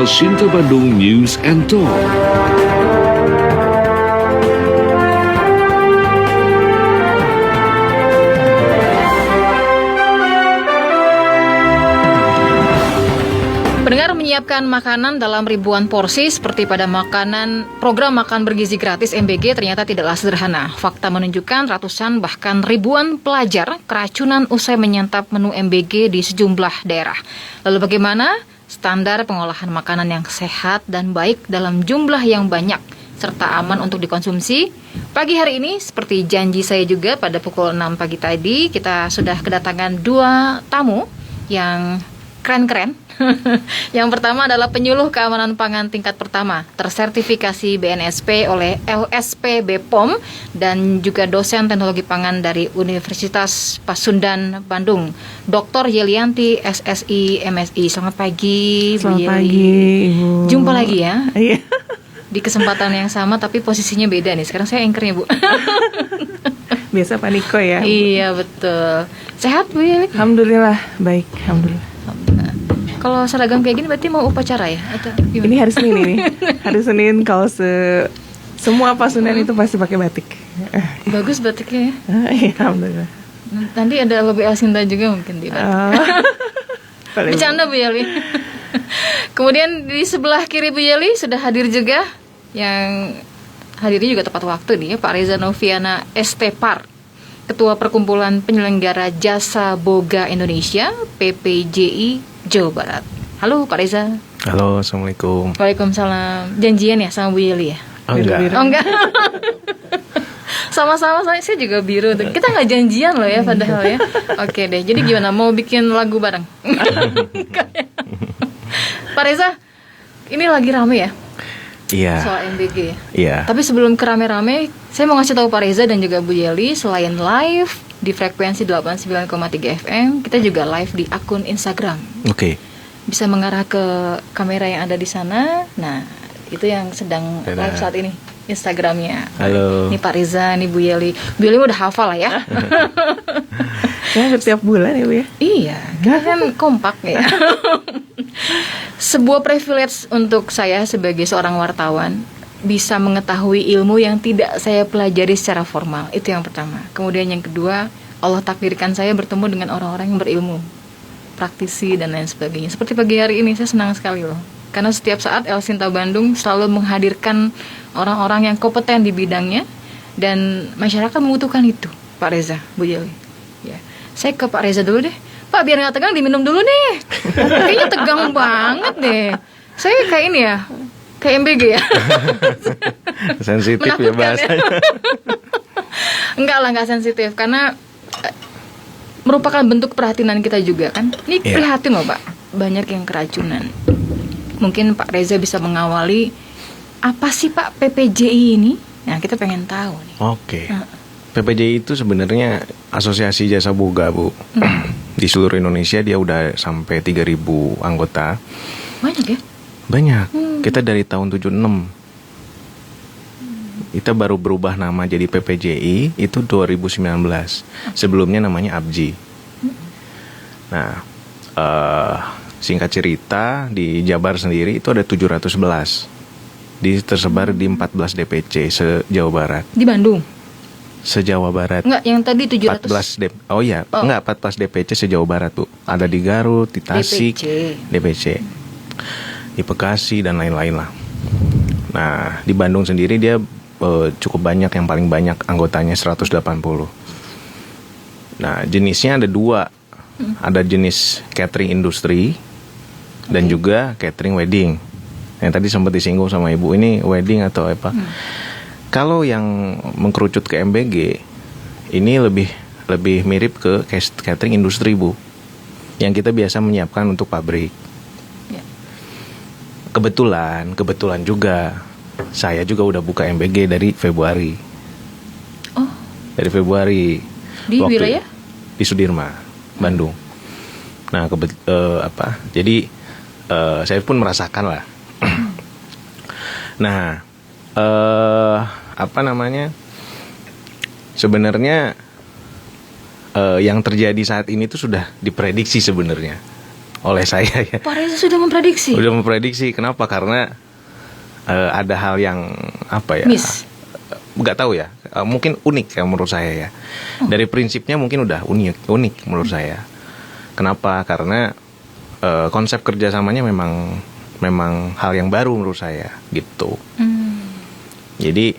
El Sinta Bandung News and Talk. Pendengar, menyiapkan makanan dalam ribuan porsi seperti pada program makan bergizi gratis MBG ternyata tidaklah sederhana. Fakta menunjukkan ratusan bahkan ribuan pelajar keracunan usai menyantap menu MBG di sejumlah daerah. Lalu bagaimana standar pengolahan makanan yang sehat dan baik dalam jumlah yang banyak serta aman untuk dikonsumsi? Pagi hari ini seperti janji saya juga pada pukul 6 pagi tadi, kita sudah kedatangan dua tamu yang keren-keren. Yang pertama adalah penyuluh keamanan pangan tingkat pertama, tersertifikasi BNSP oleh LSP BPOM, dan juga dosen teknologi pangan dari Universitas Pasundan Bandung, Dr. Yelianti SSI MSI. Selamat pagi, Bu Selamat Yeli. pagi, Ibu. Jumpa lagi ya. Iya. Di kesempatan yang sama tapi posisinya beda nih. Sekarang saya anchornya, Bu. Biasa Pak Niko ya. Iya, betul. Sehat, Bu Yeli? Alhamdulillah, baik. Alhamdulillah. Kalau seragam kayak gini berarti mau upacara ya? Atau gimana? Ini hari Senin ini. Hari Senin kalau semua Pasundan itu pasti pakai batik. Bagus batiknya ya. Iya, alhamdulillah. Nanti ada logo El Sinta juga mungkin di batik. Bercanda Bu Yeli. Kemudian di sebelah kiri Bu Yeli sudah hadir juga, yang hadirnya juga tepat waktu nih ya, Pak Reza Noviana Estepar, Ketua Perkumpulan Penyelenggara Jasa Boga Indonesia PPJI Jawa Barat. Halo Pak Reza. Halo, Assalamualaikum. Waalaikumsalam. Janjian ya sama Bu Yeli ya? Enggak. Biru-biru. Oh enggak. Sama-sama saya juga biru tuh. Kita nggak janjian loh ya padahal ya. Oke deh. Jadi gimana? Mau bikin lagu bareng? Pak Reza, ini lagi rame ya? Iya. Soal MBG ya? Iya. Tapi sebelum kerame-rame, saya mau ngasih tahu Pak Reza dan juga Bu Yeli, selain live di frekuensi 89,3 FM, kita juga live di akun Instagram. Oke. Bisa mengarah ke kamera yang ada di sana. Nah, itu yang sedang live saat ini, Instagramnya. Halo. Ini Pak Reza, ini Bu Yeli. Bu Yeli udah hafal lah ya. Saya setiap bulan ya, Bu ya. Iya, kita kan kompak ya. Sebuah privilege untuk saya sebagai seorang wartawan, bisa mengetahui ilmu yang tidak saya pelajari secara formal. Itu yang pertama. Kemudian yang kedua, Allah takdirkan saya bertemu dengan orang-orang yang berilmu, praktisi dan lain sebagainya. Seperti pagi hari ini saya senang sekali loh, karena setiap saat El Sinta Bandung selalu menghadirkan orang-orang yang kompeten di bidangnya, dan masyarakat membutuhkan itu. Pak Reza, Bu Yeli. Ya, saya ke Pak Reza dulu deh. Pak, biar nggak tegang diminum dulu deh. Kayaknya tegang banget deh. Saya kayak ini ya, kayak MBG ya. Sensitif ya Menakutkan bahasanya. Enggak lah, enggak sensitif, karena merupakan bentuk perhatian kita juga kan. Ini Iya. prihatin loh Pak, banyak yang keracunan. Mungkin Pak Reza bisa mengawali, apa sih Pak PPJI ini? Nah, kita pengen tahu nih. Oke. PPJI itu sebenarnya Asosiasi Jasa Boga, Bu. Di seluruh Indonesia dia udah sampai 3.000 anggota. Banyak ya? Banyak. Kita dari tahun 76. Kita baru berubah nama jadi PPJI itu 2019. Sebelumnya namanya ABJI. Nah, singkat cerita di Jabar sendiri itu ada 711. Tersebar di 14 DPC se-Jawa Barat. Di Bandung? Se-Jawa Barat. Enggak, yang tadi 700. 14 Oh iya, enggak 14 DPC se-Jawa Barat, Bu. Ada di Garut, di Tasik, DPC. Di Bekasi dan lain-lain lah. Nah, di Bandung sendiri dia cukup banyak, yang paling banyak anggotanya 180. Nah, jenisnya ada dua. Ada jenis catering industri dan juga catering wedding. Yang tadi sempat disinggung sama Ibu, ini wedding atau apa? Kalau yang mengkerucut ke MBG, ini lebih mirip ke catering industri, Bu. Yang kita biasa menyiapkan untuk pabrik. Ya. Kebetulan juga saya juga udah buka MBG dari Februari. Oh. Dari Februari. Di wilayah? Di Sudirman, Bandung. Nah, jadi saya pun merasakan lah. Nah, sebenarnya yang terjadi saat ini tuh sudah diprediksi sebenarnya. oleh saya ya. Pak Reza sudah memprediksi. Udah memprediksi. Kenapa? Karena ada hal yang apa ya? Miss. Nggak tahu ya. Mungkin unik ya menurut saya ya. Dari prinsipnya mungkin udah unik menurut saya. Kenapa? Karena konsep kerjasamanya memang hal yang baru menurut saya gitu. Jadi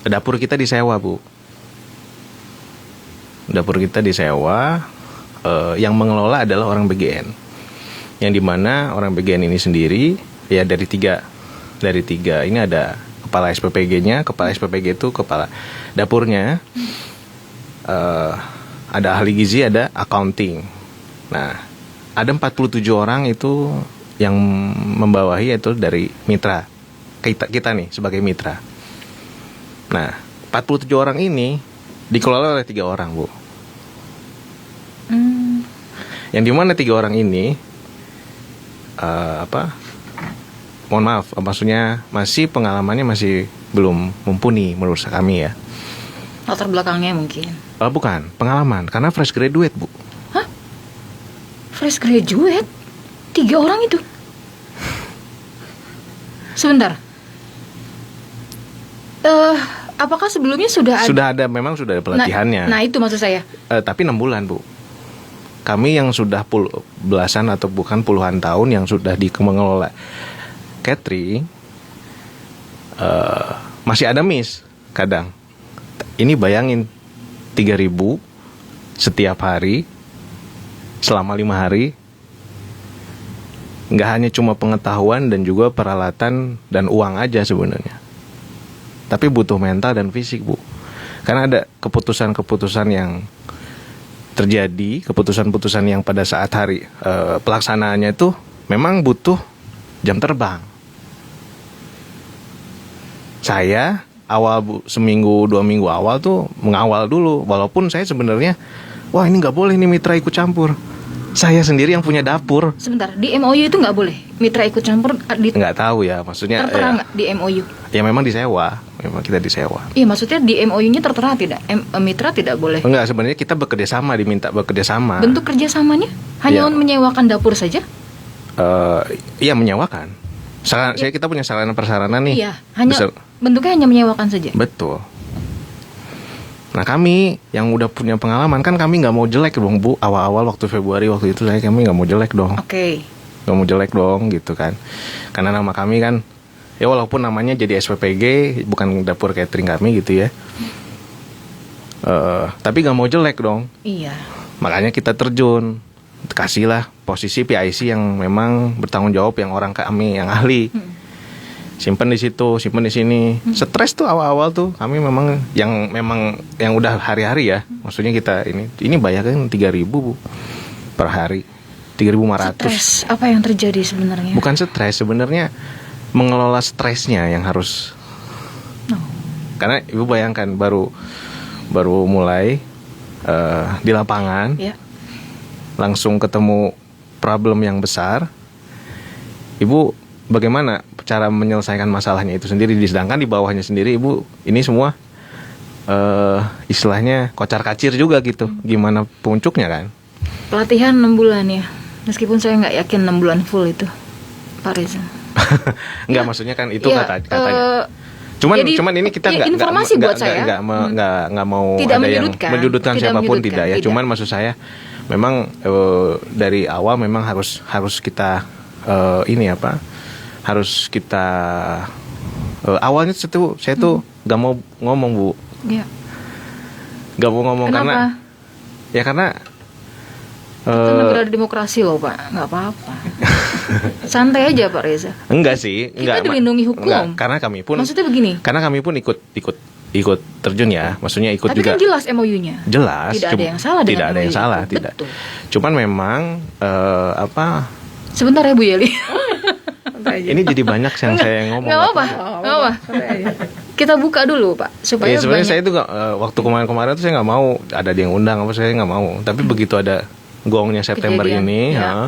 dapur kita disewa, Bu. Dapur kita disewa. Yang mengelola adalah orang BGN. Yang dimana orang BGN ini sendiri ya dari tiga ini ada kepala SPPG-nya, kepala SPPG itu kepala dapurnya, ada ahli gizi, ada accounting. Nah, ada 47 orang itu yang membawahi itu dari mitra kita nih sebagai mitra. Nah, 47 orang ini dikelola oleh 3 orang, Bu. Yang dimana 3 orang ini mohon maaf, maksudnya masih pengalamannya masih belum mumpuni menurut kami ya. Latar belakangnya mungkin. Bukan, pengalaman, karena fresh graduate, Bu. Hah? Fresh graduate? 3 orang itu? Sebentar. Apakah sebelumnya sudah ada? Memang sudah ada pelatihannya. Nah itu maksud saya. Tapi 6 bulan, Bu. Kami yang sudah belasan atau bukan puluhan tahun yang sudah mengelola catering, masih ada miss kadang. Ini bayangin 3.000 setiap hari selama 5 hari. Nggak hanya cuma pengetahuan dan juga peralatan dan uang aja sebenarnya, tapi butuh mental dan fisik, Bu. Karena ada keputusan-keputusan yang terjadi, keputusan-keputusan yang pada saat hari pelaksanaannya itu memang butuh jam terbang. Saya seminggu 2 minggu awal tuh mengawal dulu, walaupun saya sebenarnya wah ini nggak boleh nih mitra ikut campur. Saya sendiri yang punya dapur. Sebentar, di MOU itu nggak boleh mitra ikut campur. Nggak tahu ya, maksudnya tertera nggak di MOU? Ya memang disewa, memang kita disewa. Iya, maksudnya di MOU-nya tertera tidak? Mitra tidak boleh. Enggak, sebenarnya kita diminta bekerja sama. Bentuk kerjasamanya hanya menyewakan dapur saja? Iya, menyewakan. Kita punya sarana prasarana nih. Iya, bentuknya hanya menyewakan saja. Betul. Nah, kami yang udah punya pengalaman kan kami nggak mau jelek dong, Bu. Awal-awal waktu Februari waktu itu kami nggak mau jelek dong. Oke. Nggak mau jelek dong gitu kan. Karena nama kami kan ya walaupun namanya jadi SPPG bukan dapur catering kami gitu ya. Tapi nggak mau jelek dong. Iya. Makanya kita terjun, kasihlah posisi PIC yang memang bertanggung jawab, yang orang kami yang ahli. Simpen di situ, simpen di sini. Stres tuh awal-awal tuh kami memang yang udah hari-hari ya. Maksudnya kita ini bayarkan 3.000, Bu, per hari. 3.500. Stres apa yang terjadi sebenarnya? Bukan stres, sebenarnya mengelola stresnya yang harus. Karena Ibu bayangkan baru mulai di lapangan. Ya. Langsung ketemu problem yang besar. Ibu bagaimana cara menyelesaikan masalahnya itu sendiri, sedangkan di bawahnya sendiri Ibu ini semua istilahnya kocar-kacir juga gitu. Gimana puncuknya kan? Pelatihan 6 bulan ya. Meskipun saya nggak yakin 6 bulan full itu, Pak Reza. Enggak, maksudnya kan itu katanya. Cuman ini kita nggak informasi buat saya. Nggak mau tidak ada yang menyudutkan. menjudutkan siapapun, tidak ya. Tidak. Cuman maksud saya memang dari awal memang harus kita harus kita awalnya saya tuh nggak mau ngomong, Bu. Ya. Nggak mau ngomong. Kenapa? Karena Kita negara demokrasi loh, Pak, nggak apa-apa. Santai aja, Pak Reza. Enggak sih, kita dilindungi hukum. Enggak, karena kami pun. Maksudnya begini. Karena kami pun ikut terjun ya, maksudnya ikut tapi juga. Tapi kan jelas MOU-nya. Jelas. Tidak ada yang salah dengan Tidak ada yang MOU salah, itu. tidak. Betul. Cuman memang Sebentar ya, Bu Yeli. Ini jadi banyak yang saya ngomong. Nggak apa-apa. Kita buka dulu, Pak, supaya sebenarnya banyak. saya itu waktu kemarin tuh saya nggak mau ada yang undang saya nggak mau. Tapi begitu ada gongnya September Kejadian, ini, ya.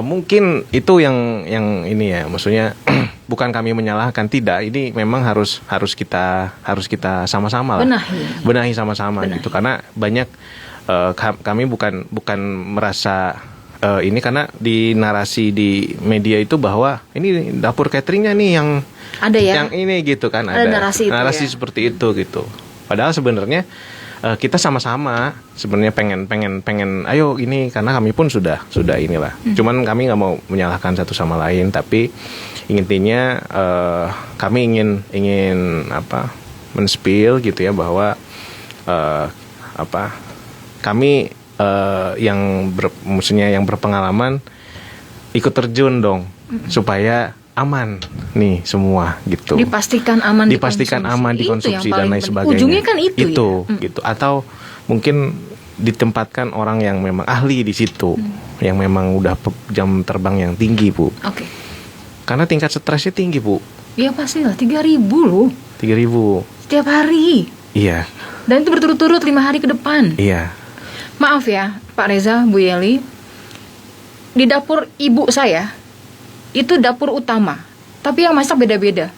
mungkin itu yang ini ya, maksudnya bukan kami menyalahkan, tidak. Ini memang harus kita sama-sama lah. Benahi sama-sama gitu, karena banyak kami bukan merasa ini, karena di narasi di media itu bahwa ini dapur cateringnya nih yang Ada ya? yang ini gitu kan, Ada narasi itu ya? seperti itu gitu. Padahal sebenarnya kita sama-sama sebenarnya pengen ayo ini, karena kami pun sudah inilah. Cuman kami nggak mau menyalahkan satu sama lain, tapi intinya kami ingin men-spill gitu ya, bahwa kami maksudnya yang berpengalaman ikut terjun dong, supaya aman nih semua gitu. Dipastikan aman dikonsumsi dan lain sebagainya. Ujungnya kan itu ya? Gitu. Atau mungkin ditempatkan orang yang memang ahli di situ, yang memang udah jam terbang yang tinggi, Bu. Oke. Karena tingkat stresnya tinggi, Bu. Iya pastilah, 3.000 loh 3.000 setiap hari. Iya. Dan itu berturut-turut 5 hari ke depan. Iya. Maaf ya Pak Reza, Bu Yeli, di dapur ibu saya itu dapur utama, tapi yang masak beda-beda.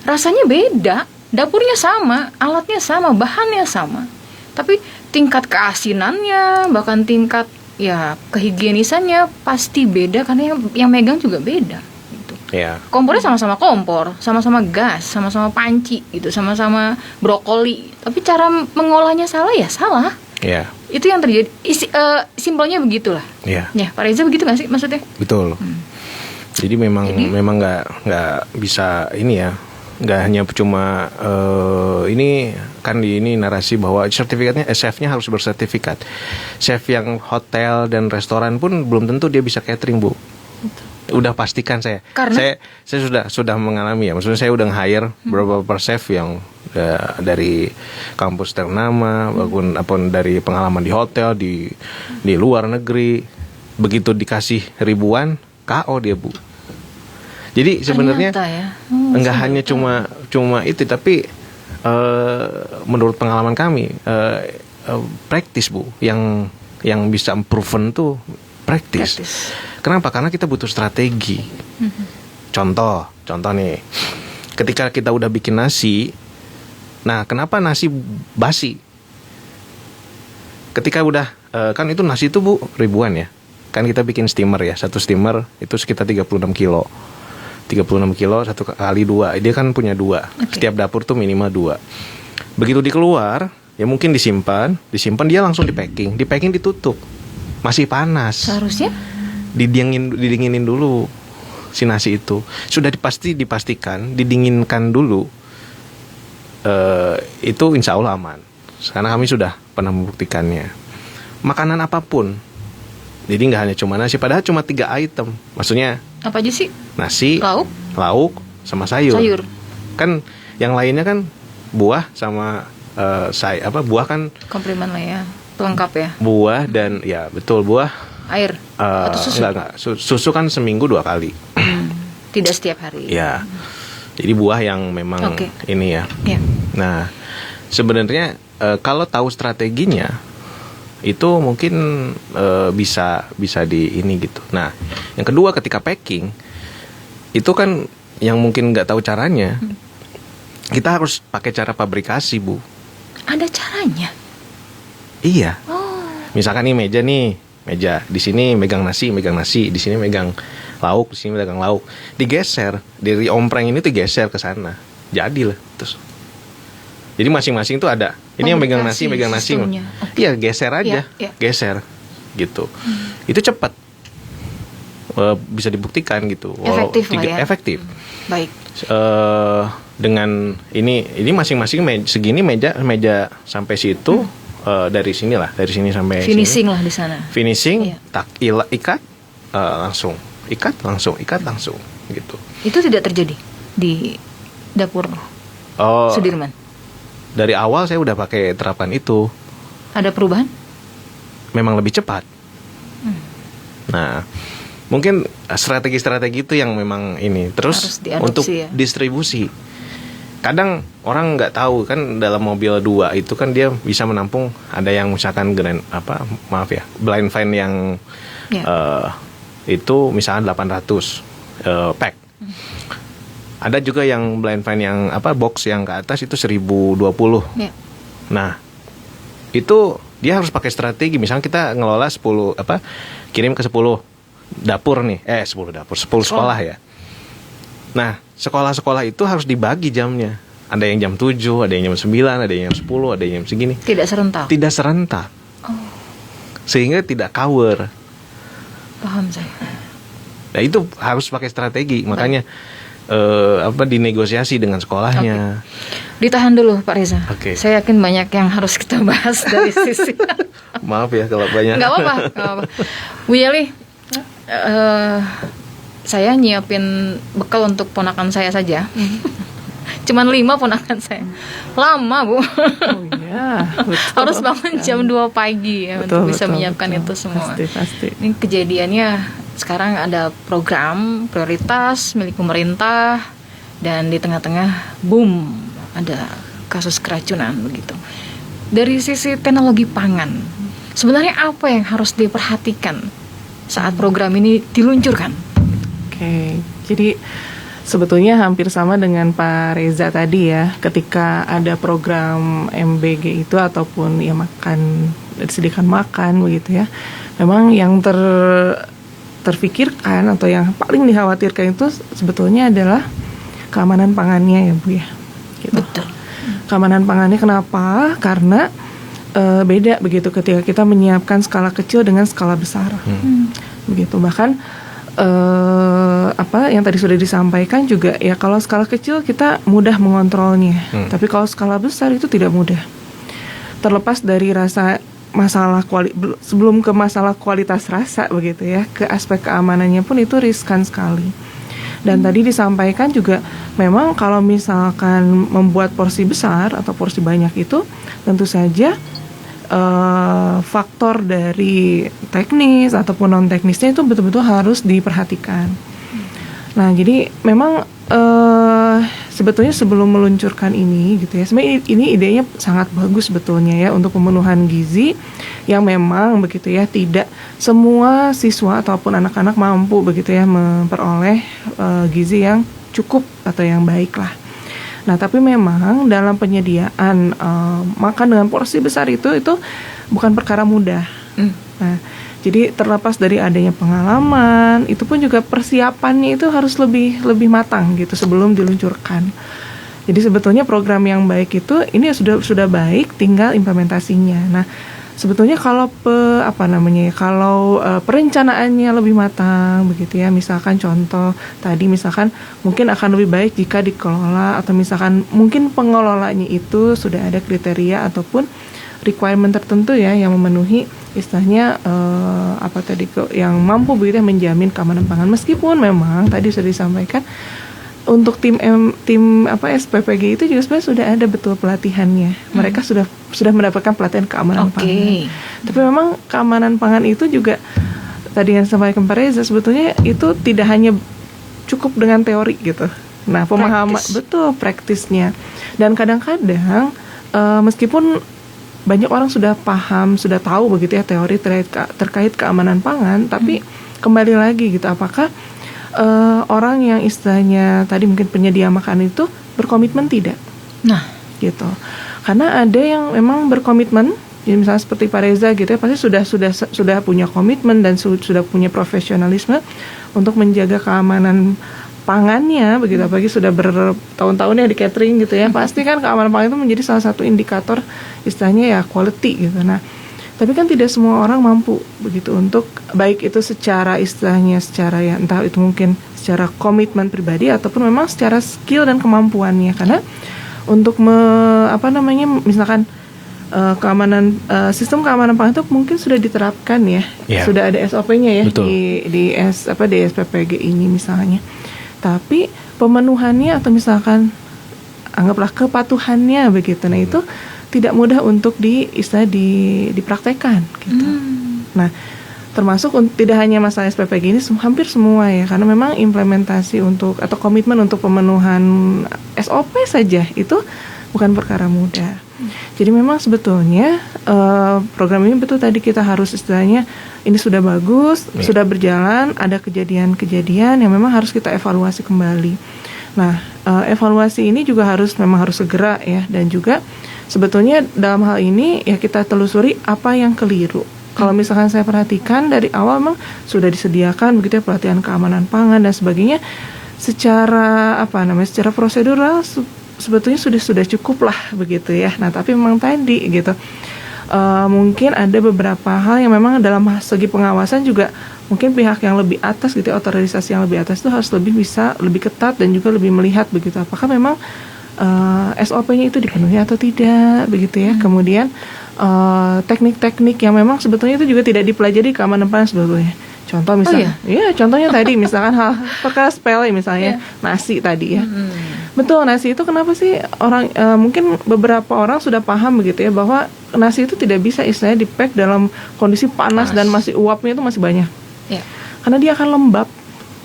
Rasanya beda, dapurnya sama, alatnya sama, bahannya sama, tapi tingkat keasinannya, bahkan tingkat ya kehigienisannya pasti beda, karena yang megang juga beda gitu. Iya. Kompornya sama-sama kompor, sama-sama gas, sama-sama panci gitu, sama-sama brokoli, tapi cara mengolahnya salah ya salah. Iya. Itu yang terjadi. Simpelnya begitulah. Iya. Ya, Pak Reza begitu nggak sih maksudnya? Betul. Jadi memang nggak bisa ini ya, nggak hanya cuma ini kan di ini narasi bahwa sertifikatnya chefnya harus bersertifikat. Chef yang hotel dan restoran pun belum tentu dia bisa catering, Bu. Udah pastikan saya. Karena? Saya sudah mengalami ya. Maksudnya saya udah hire beberapa chef yang dari kampus ternama, apapun dari pengalaman di hotel di luar negeri. Begitu dikasih ribuan, KO dia, Bu. Jadi sebenarnya ya? enggak hanya cuma itu, tapi menurut pengalaman kami praktis, Bu, yang bisa proven tuh praktis. Kenapa? Karena kita butuh strategi. Contoh nih, ketika kita udah bikin nasi, nah kenapa nasi basi? Ketika udah kan itu nasi itu, Bu, ribuan ya. Kan kita bikin steamer ya, satu steamer itu sekitar 36 kilo. 36 kilo satu kali 2, dia kan punya 2. Setiap dapur tuh minimal 2. Begitu dikeluar, ya mungkin disimpan dia langsung di packing ditutup. Masih panas. Seharusnya didinginin dulu si nasi itu. Sudah dipastikan didinginkan dulu. Itu insya Allah aman. Karena kami sudah pernah membuktikannya. Makanan apapun. Jadi nggak hanya cuma nasi, padahal cuma 3 item. Maksudnya apa aja sih? Nasi, lauk, sama sayur. Kan yang lainnya kan buah sama buah kan komplement lah ya, pelengkap ya. Buah dan ya betul, buah. Air atau susu? Enggak. Susu kan seminggu 2 kali. Tidak setiap hari. Ya. Jadi buah yang memang ini ya. Nah, sebenarnya kalau tahu strateginya itu mungkin bisa di ini gitu. Nah, yang kedua ketika packing itu kan yang mungkin nggak tahu caranya, kita harus pakai cara pabrikasi, Bu. Ada caranya? Iya. Misalkan nih meja di sini megang nasi, di sini megang lauk, di sini megang lauk, digeser dari ompreng ini digeser ke sana, jadilah terus. Jadi masing-masing tuh ada. Ini yang megang nasi. Iya, geser aja. Geser gitu. Itu cepat. Bisa dibuktikan gitu. Efektif lah ya. Efektif. Baik. Dengan ini segini meja sampai situ, dari sini sampai finishing sini. Lah di sana. Finishing, ikat langsung gitu. Itu tidak terjadi di dapur Sudirman. Dari awal saya udah pakai terapan itu. Ada perubahan? Memang lebih cepat. Nah, mungkin strategi-strategi itu yang memang ini. Terus untuk distribusi. Kadang orang nggak tahu kan, dalam mobil 2 itu kan dia bisa menampung, ada yang misalkan blind van yang itu misalkan 800 pack. Ada juga yang blind van yang box yang ke atas itu 1020. Nah, itu dia harus pakai strategi. Misalnya kita ngelola 10 kirim ke 10 dapur nih, 10 dapur, 10 sekolah ya. Nah, sekolah-sekolah itu harus dibagi jamnya. Ada yang jam 7, ada yang jam 9, ada yang jam 10, ada yang jam segini. Tidak serentak. Tidak serentak. Sehingga tidak cover. Paham saya. Nah, itu harus pakai strategi. Makanya dinegosiasi dengan sekolahnya. Ditahan dulu Pak Reza. Oke. Saya yakin banyak yang harus kita bahas dari sisi. Maaf ya kalau banyak. Nggak apa-apa. Bu Yeli, saya nyiapin bekal untuk ponakan saya saja. Cuman 5 ponakan saya. Lama Bu. Oh iya, betul. Harus bangun jam 2 pagi ya untuk bisa menyiapkan itu semua. Pasti. Ini kejadiannya sekarang ada program prioritas milik pemerintah dan di tengah-tengah boom ada kasus keracunan begitu. Dari sisi teknologi pangan, sebenarnya apa yang harus diperhatikan saat program ini diluncurkan? Oke, jadi sebetulnya hampir sama dengan Pak Reza tadi ya. Ketika ada program MBG itu ataupun ya disediakan makan begitu ya. Memang yang terfikirkan atau yang paling dikhawatirkan itu sebetulnya adalah keamanan pangannya ya Bu ya. Gitu. Betul. Keamanan pangannya kenapa? Karena beda begitu ketika kita menyiapkan skala kecil dengan skala besar. Begitu. Bahkan yang tadi sudah disampaikan juga ya, kalau skala kecil kita mudah mengontrolnya, tapi kalau skala besar itu tidak mudah. Terlepas dari sebelum ke masalah kualitas rasa begitu ya, ke aspek keamanannya pun itu riskan sekali. Dan tadi disampaikan juga memang kalau misalkan membuat porsi besar atau porsi banyak itu tentu saja faktor dari teknis ataupun non teknisnya itu betul-betul harus diperhatikan. Nah, jadi memang sebetulnya sebelum meluncurkan ini gitu ya, sebenarnya ini idenya sangat bagus sebetulnya ya untuk pemenuhan gizi yang memang begitu ya, tidak semua siswa ataupun anak-anak mampu begitu ya memperoleh gizi yang cukup atau yang baik lah. Nah, tapi memang dalam penyediaan makan dengan porsi besar itu bukan perkara mudah. Nah, jadi terlepas dari adanya pengalaman, itu pun juga persiapannya itu harus lebih matang gitu sebelum diluncurkan. Jadi sebetulnya program yang baik itu ini sudah baik, tinggal implementasinya. Nah, sebetulnya kalau perencanaannya lebih matang begitu ya, misalkan contoh tadi misalkan mungkin akan lebih baik jika dikelola, atau misalkan mungkin pengelolanya itu sudah ada kriteria ataupun requirement tertentu ya yang memenuhi istilahnya yang mampu begitu ya menjamin keamanan pangan. Meskipun memang tadi sudah disampaikan untuk tim SPPG itu juga sebenarnya sudah ada betul pelatihannya. Mereka sudah mendapatkan pelatihan keamanan pangan. Tapi memang keamanan pangan itu juga tadi yang disampaikan Pak Reza, sebetulnya itu tidak hanya cukup dengan teori gitu. Nah, pemahaman betul praktisnya. Dan kadang-kadang meskipun banyak orang sudah paham, sudah tahu begitu ya teori terkait keamanan pangan, tapi kembali lagi gitu, apakah orang yang istilahnya tadi mungkin penyedia makan itu berkomitmen tidak? Nah, gitu. Karena ada yang memang berkomitmen, jadi misalnya seperti Pak Reza gitu ya, pasti sudah punya komitmen dan sudah punya profesionalisme untuk menjaga keamanan pangannya begitu, apalagi sudah bertahun-tahun ya di catering gitu ya, pasti kan keamanan pangan itu menjadi salah satu indikator istilahnya ya quality gitu. Nah, tapi kan tidak semua orang mampu begitu untuk baik itu secara istilahnya secara ya entah itu mungkin secara komitmen pribadi ataupun memang secara skill dan kemampuannya, karena untuk misalkan sistem keamanan pangan itu mungkin sudah diterapkan ya, sudah ada SOP-nya ya. Betul. di SPPG ini misalnya. Tapi pemenuhannya atau misalkan anggaplah kepatuhannya begitu, nah itu tidak mudah untuk dipraktekkan gitu. Nah, termasuk tidak hanya masalah SPPG ini, hampir semua ya, karena memang implementasi atau komitmen untuk pemenuhan SOP saja itu bukan perkara mudah. Jadi memang sebetulnya program ini betul tadi kita harus istilahnya ini sudah bagus, sudah berjalan, ada kejadian-kejadian yang memang harus kita evaluasi kembali. Nah, evaluasi ini juga memang harus segera ya, dan juga sebetulnya dalam hal ini ya kita telusuri apa yang keliru. Kalau misalkan saya perhatikan dari awal memang sudah disediakan begitu ya pelatihan keamanan pangan dan sebagainya, secara secara prosedural sebetulnya sudah cukup lah begitu ya. Nah tapi memang tadi gitu mungkin ada beberapa hal yang memang dalam segi pengawasan juga mungkin pihak yang lebih atas gitu, otorisasi yang lebih atas itu harus lebih ketat dan juga lebih melihat begitu apakah memang SOP-nya itu dipenuhi atau tidak begitu ya. Kemudian teknik-teknik yang memang sebetulnya itu juga tidak dipelajari keamanan pangan sebetulnya. Contoh misalnya, contohnya tadi misalkan hal perkara sepele misalnya nasi tadi ya. Betul, nasi itu kenapa sih orang mungkin beberapa orang sudah paham begitu ya bahwa nasi itu tidak bisa istilahnya di-pack dalam kondisi panas dan masih uapnya itu masih banyak. Karena dia akan lembab.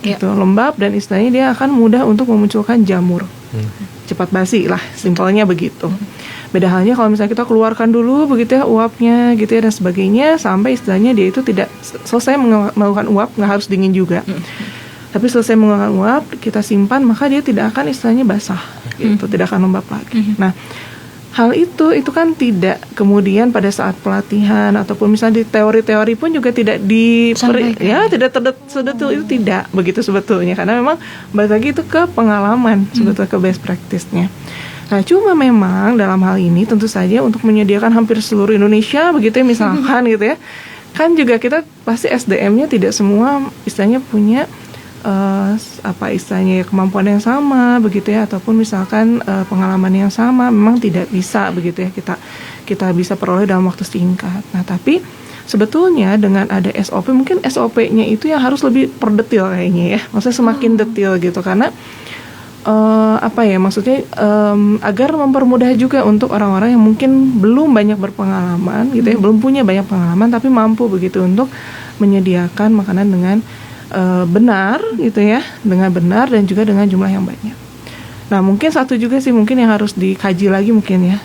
Gitu, lembab dan istilahnya dia akan mudah untuk memunculkan jamur. Cepat basi lah, simpelnya begitu. Beda halnya kalau misalnya kita keluarkan dulu begitu ya uapnya gitu ya dan sebagainya sampai istilahnya dia itu tidak selesai melakukan uap, nggak harus dingin juga. Tapi selesai melakukan uap kita simpan maka dia tidak akan istilahnya basah gitu, tidak akan lembab lagi. Nah hal itu kan tidak kemudian pada saat pelatihan ataupun misalnya di teori-teori pun juga tidak tidak terdetil itu tidak begitu sebetulnya karena memang balik lagi itu ke pengalaman sebetulnya ke best practice-nya. Nah cuma memang dalam hal ini tentu saja untuk menyediakan hampir seluruh Indonesia begitu ya misalkan gitu ya kan juga kita pasti SDM-nya tidak semua istilahnya punya istilahnya kemampuan yang sama begitu ya ataupun misalkan pengalaman yang sama memang tidak bisa begitu ya kita bisa peroleh dalam waktu singkat. Nah tapi sebetulnya dengan ada SOP mungkin SOP-nya itu yang harus lebih perdetil kayaknya ya, maksudnya semakin detil gitu karena maksudnya agar mempermudah juga untuk orang-orang yang mungkin belum banyak berpengalaman gitu ya, belum punya banyak pengalaman tapi mampu begitu untuk menyediakan makanan dengan benar gitu ya, dengan benar dan juga dengan jumlah yang banyak. Nah mungkin satu juga sih mungkin yang harus dikaji lagi mungkin ya,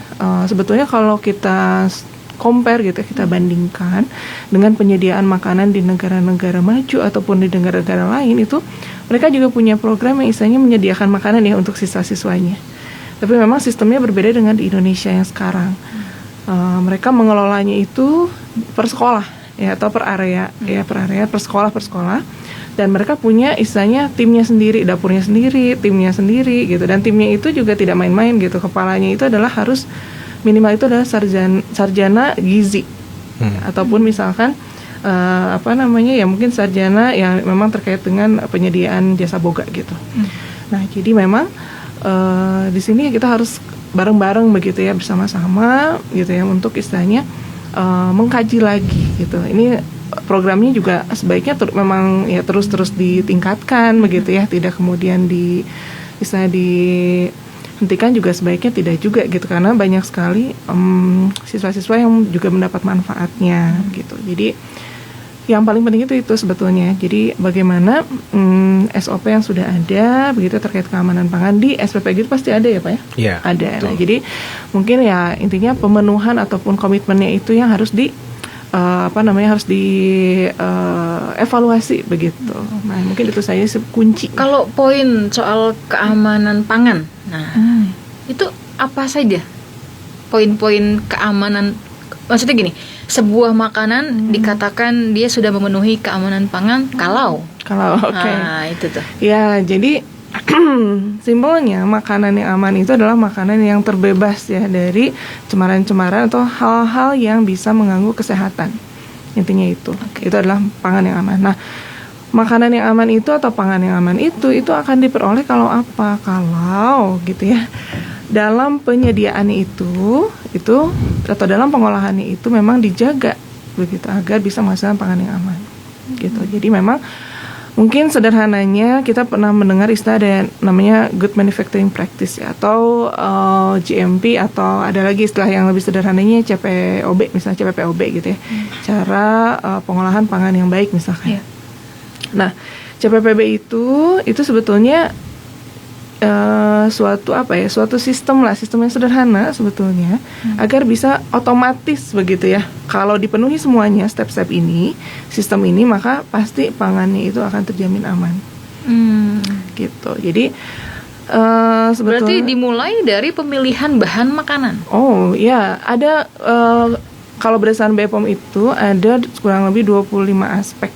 sebetulnya kalau kita compare gitu, kita bandingkan dengan penyediaan makanan di negara-negara maju ataupun di negara-negara lain itu mereka juga punya program yang istilahnya menyediakan makanan ya untuk siswa-siswanya. Tapi memang sistemnya berbeda dengan di Indonesia yang sekarang. Mereka mengelolanya itu per sekolah ya atau per area per sekolah dan mereka punya istilahnya timnya sendiri, dapurnya sendiri, timnya sendiri gitu dan timnya itu juga tidak main-main gitu. Kepalanya itu adalah harus minimal itu adalah sarjana gizi ataupun misalkan mungkin sarjana yang memang terkait dengan penyediaan jasa boga gitu. Nah jadi memang di sini kita harus bareng-bareng begitu ya bersama-sama gitu ya untuk istilahnya mengkaji lagi gitu. Ini programnya juga sebaiknya memang ya terus ditingkatkan begitu ya, tidak kemudian dihentikan juga sebaiknya tidak juga gitu karena banyak sekali siswa-siswa yang juga mendapat manfaatnya gitu. Jadi yang paling penting itu sebetulnya. Jadi bagaimana SOP yang sudah ada begitu terkait keamanan pangan di SPP gitu pasti ada ya Pak ya? Iya. Ada. Nah, jadi mungkin ya intinya pemenuhan ataupun komitmennya itu yang harus harus dievaluasi begitu. Nah mungkin itu saya kunci. Kalau poin soal keamanan pangan, itu apa saja poin-poin keamanan? Maksudnya gini, sebuah makanan dikatakan dia sudah memenuhi keamanan pangan kalau oke. Nah itu tuh. Ya jadi simpelnya makanan yang aman itu adalah makanan yang terbebas ya dari cemaran-cemaran atau hal-hal yang bisa mengganggu kesehatan. Intinya itu. Itu adalah pangan yang aman. Nah, makanan yang aman itu atau pangan yang aman itu akan diperoleh kalau apa? Kalau gitu ya. Dalam penyediaannya itu atau dalam pengolahannya itu memang dijaga begitu agar bisa menghasilkan pangan yang aman. Gitu. Jadi memang mungkin sederhananya kita pernah mendengar istilah ada namanya good manufacturing practice ya, atau GMP atau ada lagi istilah yang lebih sederhananya CPOB misalnya CPPOB gitu ya, cara pengolahan pangan yang baik misalkan. Nah CPPB itu sebetulnya suatu sistem yang sederhana sebetulnya agar bisa otomatis begitu ya. Kalau dipenuhi semuanya step-step ini, sistem ini, maka pasti pangannya itu akan terjamin aman. Gitu. Jadi Sebetulnya Berarti dimulai dari pemilihan bahan makanan. Oh ya, ada kalau berdasarkan BPOM itu ada kurang lebih 25 aspek.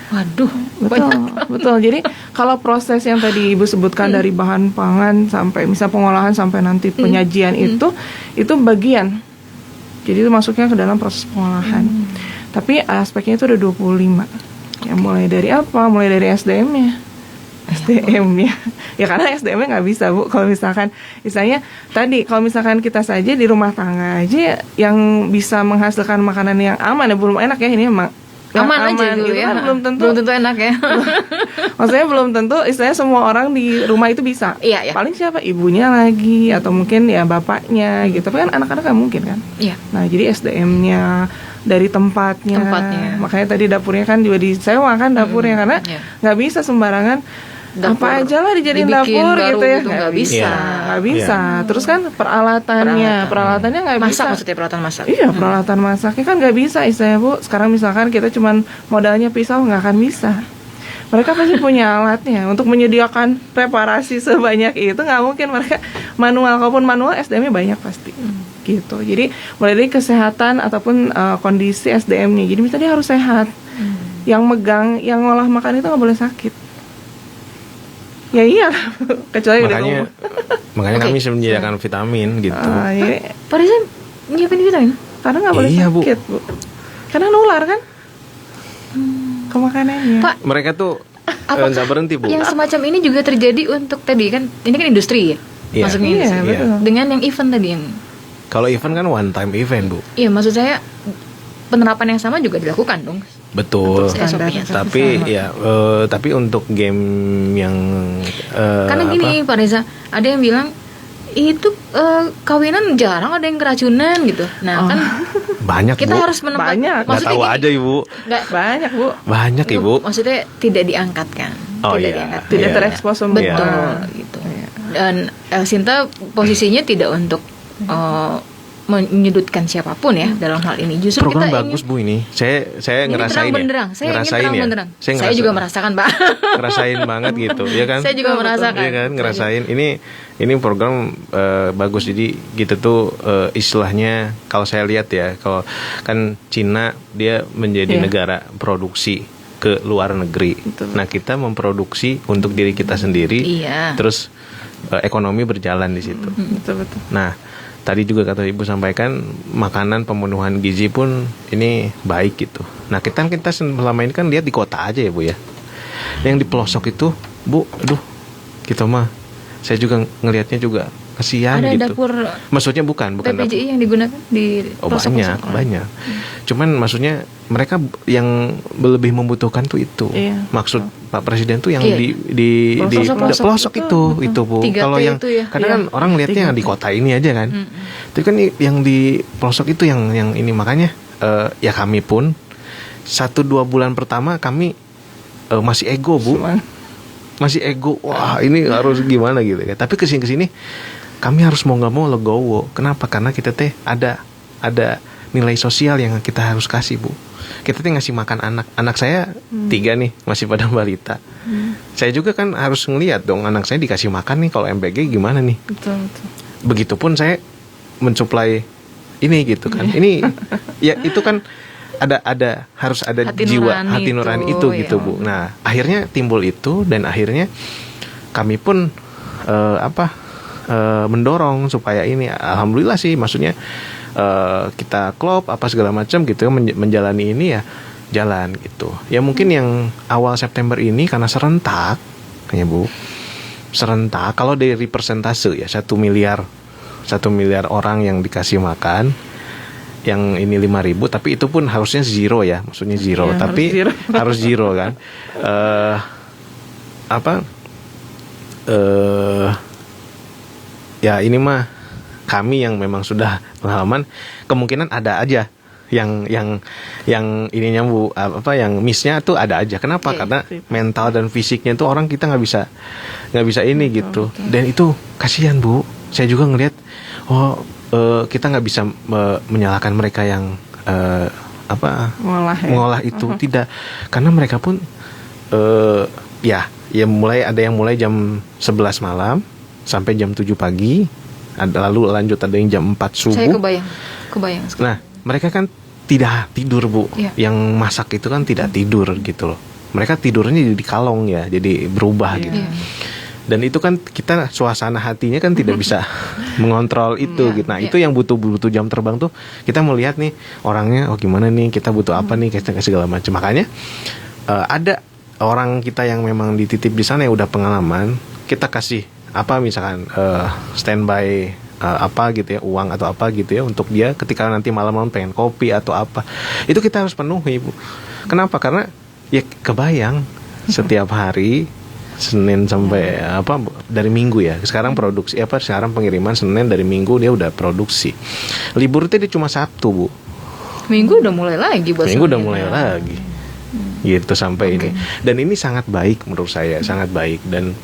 Waduh, Betul, betul. Jadi kalau proses yang tadi Ibu sebutkan dari bahan pangan sampai misal pengolahan sampai nanti penyajian itu bagian. Jadi itu masuknya ke dalam proses pengolahan. Tapi aspeknya itu ada 25. Ya mulai dari apa? Mulai dari SDM-nya. SDM-nya. Ya karena SDM-nya nggak bisa, Bu. Kalau misalkan misalnya tadi kalau misalkan kita saja di rumah tangga aja yang bisa menghasilkan makanan yang aman ya belum enak ya ini emang Aman aja gitu dulu ya. kan, belum tentu enak ya. maksudnya belum tentu istilahnya semua orang di rumah itu bisa. Iya, iya. Paling siapa ibunya lagi atau mungkin ya bapaknya gitu. Tapi kan anak-anak nggak mungkin kan. Iya. Nah jadi SDM-nya dari tempatnya. Makanya tadi dapurnya kan juga disewa kan dapurnya karena iya. nggak bisa sembarangan Dapur apa aja lah dijadiin dibikin dapur baru gitu ya gitu, nggak bisa. nggak bisa. Terus kan peralatannya nggak bisa. Masak maksudnya peralatan masak. Iya peralatan masaknya kan nggak bisa istilahnya Bu. Sekarang misalkan kita cuman modalnya pisau nggak akan bisa. Mereka pasti punya alatnya untuk menyediakan preparasi sebanyak itu nggak mungkin mereka manual. Kalaupun manual SDM-nya banyak pasti gitu. Jadi mulai dari kesehatan ataupun kondisi SDM-nya. Jadi misalnya dia harus sehat. Yang megang, yang ngolah makan itu nggak boleh sakit. Ya iya, kecuali makanya kami menyediakan vitamin gitu. Pak Riza nyiapin vitamin? Karena nggak boleh Iya, sakit, Bu. Karena nular kan ke makanannya. Pak, Mereka tuh nggak berhenti, Bu. yang semacam ini juga terjadi untuk tadi kan, ini kan industri ya? Iya. Masuknya Iya, industri. betul. Dengan yang event tadi yang Kalau event kan one time event, Bu. iya maksud saya penerapan yang sama juga dilakukan dong. Betul. SOP-nya. Tapi ya tapi untuk game yang Karena gini Pak Reza, ada yang bilang itu kawinan jarang ada yang keracunan gitu. Nah kan banyak, kita Bu. harus menempatkan. Banyak. Nggak tahu aja, Ibu. Banyak, Bu. Banyak, Ibu. Maksudnya tidak diangkat kan? Oh, tidak iya. diangkat. Tidak Iya. terekspos semua. Betul gitu. Dan Sinta posisinya tidak untuk menyudutkan siapapun ya dalam hal ini. Justru Program kita bagus, Bu, ini. Saya ini ngerasain terang benderang. Saya ingin Ngerasain terang ya. benderang. Saya ngerasa- juga merasakan, Pak. ngerasain banget gitu, ya kan? Saya juga merasakan. Iya kan, ngerasain. Ini program bagus. Jadi gitu tuh istilahnya kalau saya lihat ya, kalau kan Cina dia menjadi negara produksi ke luar negeri. Betul. Nah, kita memproduksi untuk diri kita sendiri. Iya. Terus ekonomi berjalan di situ. Betul. Nah, tadi juga kata Ibu sampaikan makanan pemenuhan gizi pun ini baik gitu. Nah, kita selama ini kan lihat di kota aja ya, Bu ya. Yang di pelosok itu, Bu, aduh, kita mah saya juga ngelihatnya juga kasihan Ada gitu. dapur Maksudnya bukan PPJI dapur. yang digunakan di pelosok-pelosok. Banyak. Cuman maksudnya mereka yang lebih membutuhkan tuh itu. Iya. Maksud Pak Presiden tuh yang Iya. di Pelosok-pelosok. pelosok itu, Bu. 3T Kalau yang itu ya. kadang kan orang lihatnya yang di kota ini aja kan. Tapi kan yang di pelosok itu yang ini makanya ya kami pun 1-2 bulan pertama kami masih ego, Bu. Masih ego. Wah, ini harus gimana gitu ya. Tapi kesini kami harus mau nggak mau legowo. Kenapa? Karena kita ada nilai sosial yang kita harus kasih, Bu. Kita ngasih makan anak saya 3 nih, masih pada balita. Saya juga kan harus ngelihat dong anak saya dikasih makan nih. Kalau MBG gimana nih? Betul. Begitupun saya mensuplai ini gitu kan. Ini ya itu kan harus ada hati nurani itu ya. gitu, Bu. Nah, akhirnya timbul itu dan akhirnya kami pun mendorong supaya ini, alhamdulillah sih, maksudnya kita klop apa segala macam gitu, menjalani ini ya jalan gitu. Ya mungkin yang awal September ini karena serentak, ya Bu, serentak. Kalau dari persentase ya 1 miliar orang yang dikasih makan, yang ini 5.000, tapi itu pun harusnya zero ya, maksudnya zero, Ya, tapi harus zero kan. Ya ini mah kami yang memang sudah pengalaman, kemungkinan ada aja yang ininya, Bu, yang missnya tuh ada aja. Kenapa? Karena mental dan fisiknya tuh orang kita nggak bisa ini gitu. Dan itu kasihan, Bu. Saya juga ngelihat kita nggak bisa menyalahkan mereka yang ngolah itu, tidak, karena mereka pun ya mulai jam 11 malam sampai jam 7 pagi, lalu lanjut ada yang jam 4 subuh. Saya kebayang. Nah, mereka kan tidak tidur, Bu. Iya. Yang masak itu kan tidak tidur gitu loh. Mereka tidurnya jadi di kalong ya, jadi berubah gitu. Iya. Dan itu kan kita suasana hatinya kan tidak bisa mengontrol itu gitu. Nah, itu yang butuh jam terbang tuh. Kita melihat nih orangnya, oh gimana nih, kita butuh apa nih, kayak segala macam. Makanya ada orang kita yang memang dititip di sana yang udah pengalaman, kita kasih apa misalkan standby apa gitu ya, uang atau apa gitu ya untuk dia ketika nanti malam-malam pengen kopi atau apa. Itu kita harus penuhi, Bu. Kenapa? Karena ya kebayang setiap hari Senin sampai dari Minggu ya. Sekarang produksi sekarang pengiriman Senin, dari Minggu dia udah produksi. Libur itu dia cuma Sabtu, Bu. Minggu udah mulai lagi bos. Minggu udah mulai lagi. Gitu sampai ini. Dan ini sangat baik menurut saya, sangat baik. Dan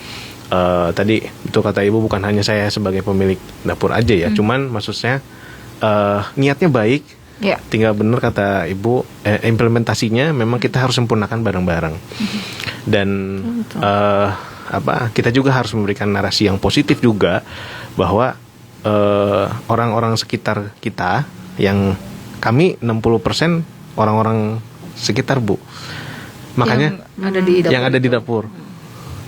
tadi itu kata Ibu, bukan hanya saya sebagai pemilik dapur aja ya. Cuman maksudnya niatnya baik. Ya. Tinggal benar kata Ibu, implementasinya memang kita harus sempurnakan bareng-bareng. Dan kita juga harus memberikan narasi yang positif juga, bahwa orang-orang sekitar kita, yang kami 60% orang-orang sekitar, Bu. Makanya yang ada di dapur.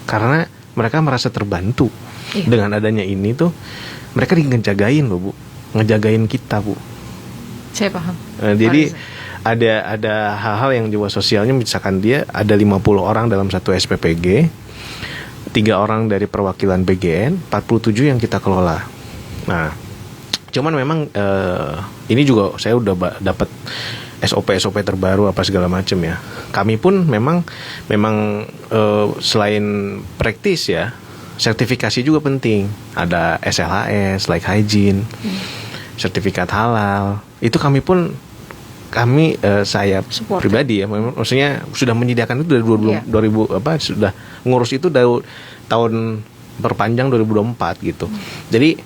Karena mereka merasa terbantu dengan adanya ini tuh, mereka ngejagain loh, Bu. Ngejagain kita, Bu. Saya paham. Jadi ada hal-hal yang jiwa sosialnya, misalkan dia ada 50 orang dalam satu SPPG, 3 orang dari perwakilan BGN, 47 yang kita kelola. Nah, cuman memang ini juga saya udah dapat SOP terbaru apa segala macam ya. Kami pun memang selain praktis ya, sertifikasi juga penting. Ada SLHS, like hygiene, sertifikat halal. Itu saya Support. pribadi ya, maksudnya sudah menyediakan itu dari 2000 sudah ngurus itu dari tahun perpanjang 2024 gitu. Jadi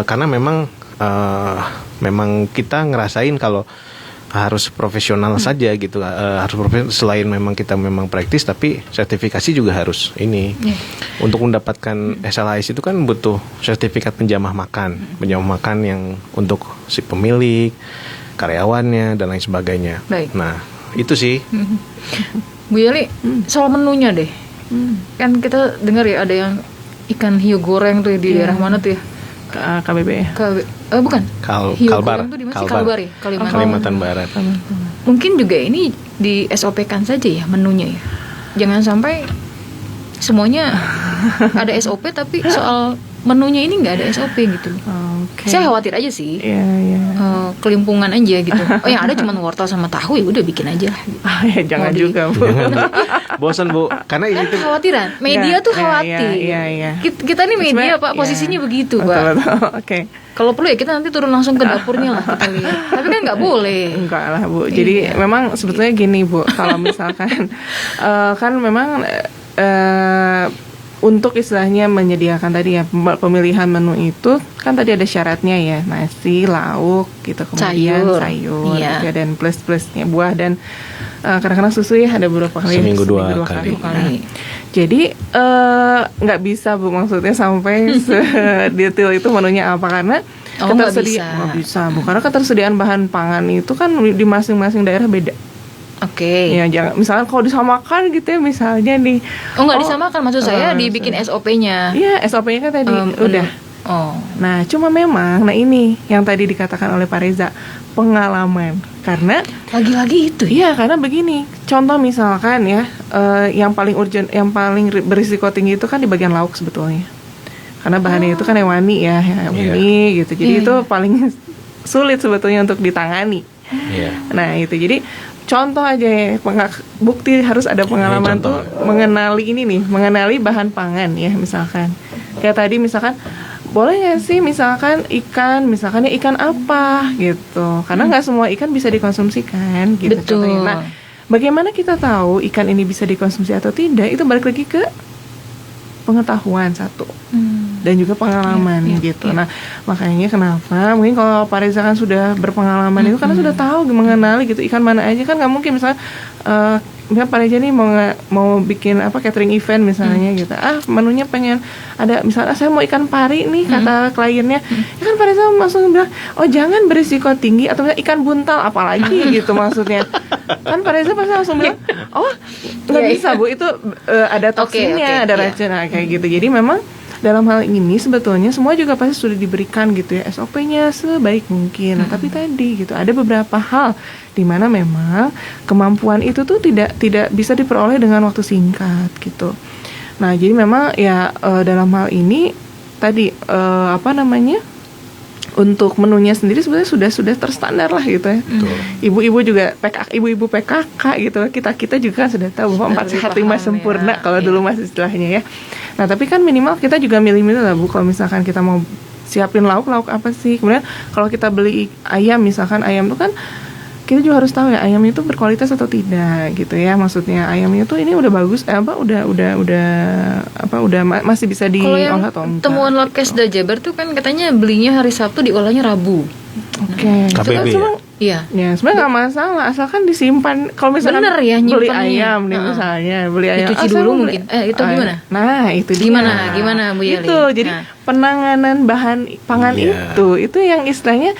karena memang kita ngerasain kalau harus profesional saja gitu, harus selain memang kita memang praktis, tapi sertifikasi juga harus ini. Untuk mendapatkan SLHS itu kan butuh sertifikat penjamah makan yang untuk si pemilik, karyawannya dan lain sebagainya. Baik. Nah, itu sih. Bu Yeli, soal menunya deh. Kan kita dengar ya ada yang ikan hiu goreng tuh di daerah mana tuh ya? KBB ya? Bukan. Hiu Kalbar. goreng tuh di mana sih? Kalbar ya? Kalimantan Barat. Mungkin juga ini di SOP-kan saja ya menunya ya. Jangan sampai semuanya ada SOP tapi soal menunya ini nggak ada SOP gitu. Okay. Saya khawatir aja sih. Kelimpungan aja gitu. Oh, yang ada cuma wortel sama tahu, ya udah bikin aja lah. Gitu. Ya jangan juga, Bu. Bosan, Bu. Karena itu kekhawatiran. Media tuh khawatir. Iya. Kita nih media, Pak, posisinya begitu, Pak. Betul. Oke. Kalau perlu ya kita nanti turun langsung ke dapurnya lah kita lihat. Tapi kan nggak boleh. Enggak lah, Bu. Jadi memang sebetulnya gini, Bu. Kalau misalkan kan memang untuk istilahnya menyediakan tadi ya pemilihan menu itu kan tadi ada syaratnya ya, nasi, lauk gitu, kemudian sayur gitu, dan plus-plusnya buah dan kadang-kadang susu ya, ada beberapa kali seminggu dua kali. Jadi nggak bisa, Bu, maksudnya sampai sedetail itu menunya apa, karena nggak bisa, Bu, karena ketersediaan bahan pangan itu kan di masing-masing daerah beda. Oke. Ya jangan, misalnya kalau disamakan gitu ya, misalnya nih. Nggak disamakan, maksud saya dibikin SOP-nya. Iya, SOP-nya kan tadi udah. Nah, cuma memang, ini yang tadi dikatakan oleh Pak Reza, pengalaman. Karena lagi-lagi itu. Iya, karena begini. Contoh misalkan ya, yang paling urgent, yang paling berisiko tinggi itu kan di bagian lauk sebetulnya. Karena bahannya itu kan hewani ya, hewani gitu. Jadi itu paling sulit sebetulnya untuk ditangani. Nah, itu jadi contoh aja ya, bukti harus ada pengalaman tuh mengenali bahan pangan ya, misalkan kayak tadi misalkan boleh nggak sih misalkan ikan apa gitu, karena nggak semua ikan bisa dikonsumsikan gitu. Betul. Contohnya. Nah, bagaimana kita tahu ikan ini bisa dikonsumsi atau tidak, itu balik lagi ke pengetahuan satu dan juga pengalaman gitu. Nah, makanya kenapa mungkin kalau Pak Reza kan sudah berpengalaman itu karena sudah tahu mengenali gitu ikan mana aja, kan nggak mungkin misalnya misalnya Pak Reja nih mau bikin catering event misalnya gitu. Menunya pengen ada misalnya saya mau ikan pari nih kata kliennya. Ya kan Pak Reza langsung bilang, "Oh, jangan berisiko tinggi," atau misalnya ikan buntal apalagi gitu maksudnya. Kan Pak Reza pasti langsung bilang, "Oh, nggak bisa Bu, itu ada toksinnya, ada racun." Nah, kayak gitu. Jadi memang dalam hal ini sebetulnya semua juga pasti sudah diberikan gitu ya SOP-nya sebaik mungkin. Nah, tapi tadi gitu ada beberapa hal di mana memang kemampuan itu tuh tidak bisa diperoleh dengan waktu singkat gitu. Nah, jadi memang ya dalam hal ini tadi untuk menunya sendiri sebenarnya sudah terstandar lah gitu ya. Ibu-ibu juga ibu-ibu PKK gitu. Kita juga sudah tahu bahwa 4 sehat 5 sempurna kalau dulu masih istilahnya ya. Nah, tapi kan minimal kita juga milih-milih lah Bu, kalau misalkan kita mau siapin lauk apa sih. Kemudian kalau kita beli ayam misalkan, ayam itu kan kita juga harus tahu ya ayam itu berkualitas atau tidak gitu ya. Maksudnya ayamnya tuh ini udah bagus masih bisa diolah atau enggak. Temuan Labkes Jabar tuh kan katanya belinya hari Sabtu, diolahnya Rabu. Oke. KBB ya? Iya. Ya, sebenarnya nggak masalah asalkan disimpan. Kalau misalkan bener ya, beli nyimpennya. ayam nih misalnya, beli ayam Dicuci dulu mungkin. Itu gimana? Nah, itu Gimana Bu Yeli? Itu jadi penanganan bahan pangan itu yang istilahnya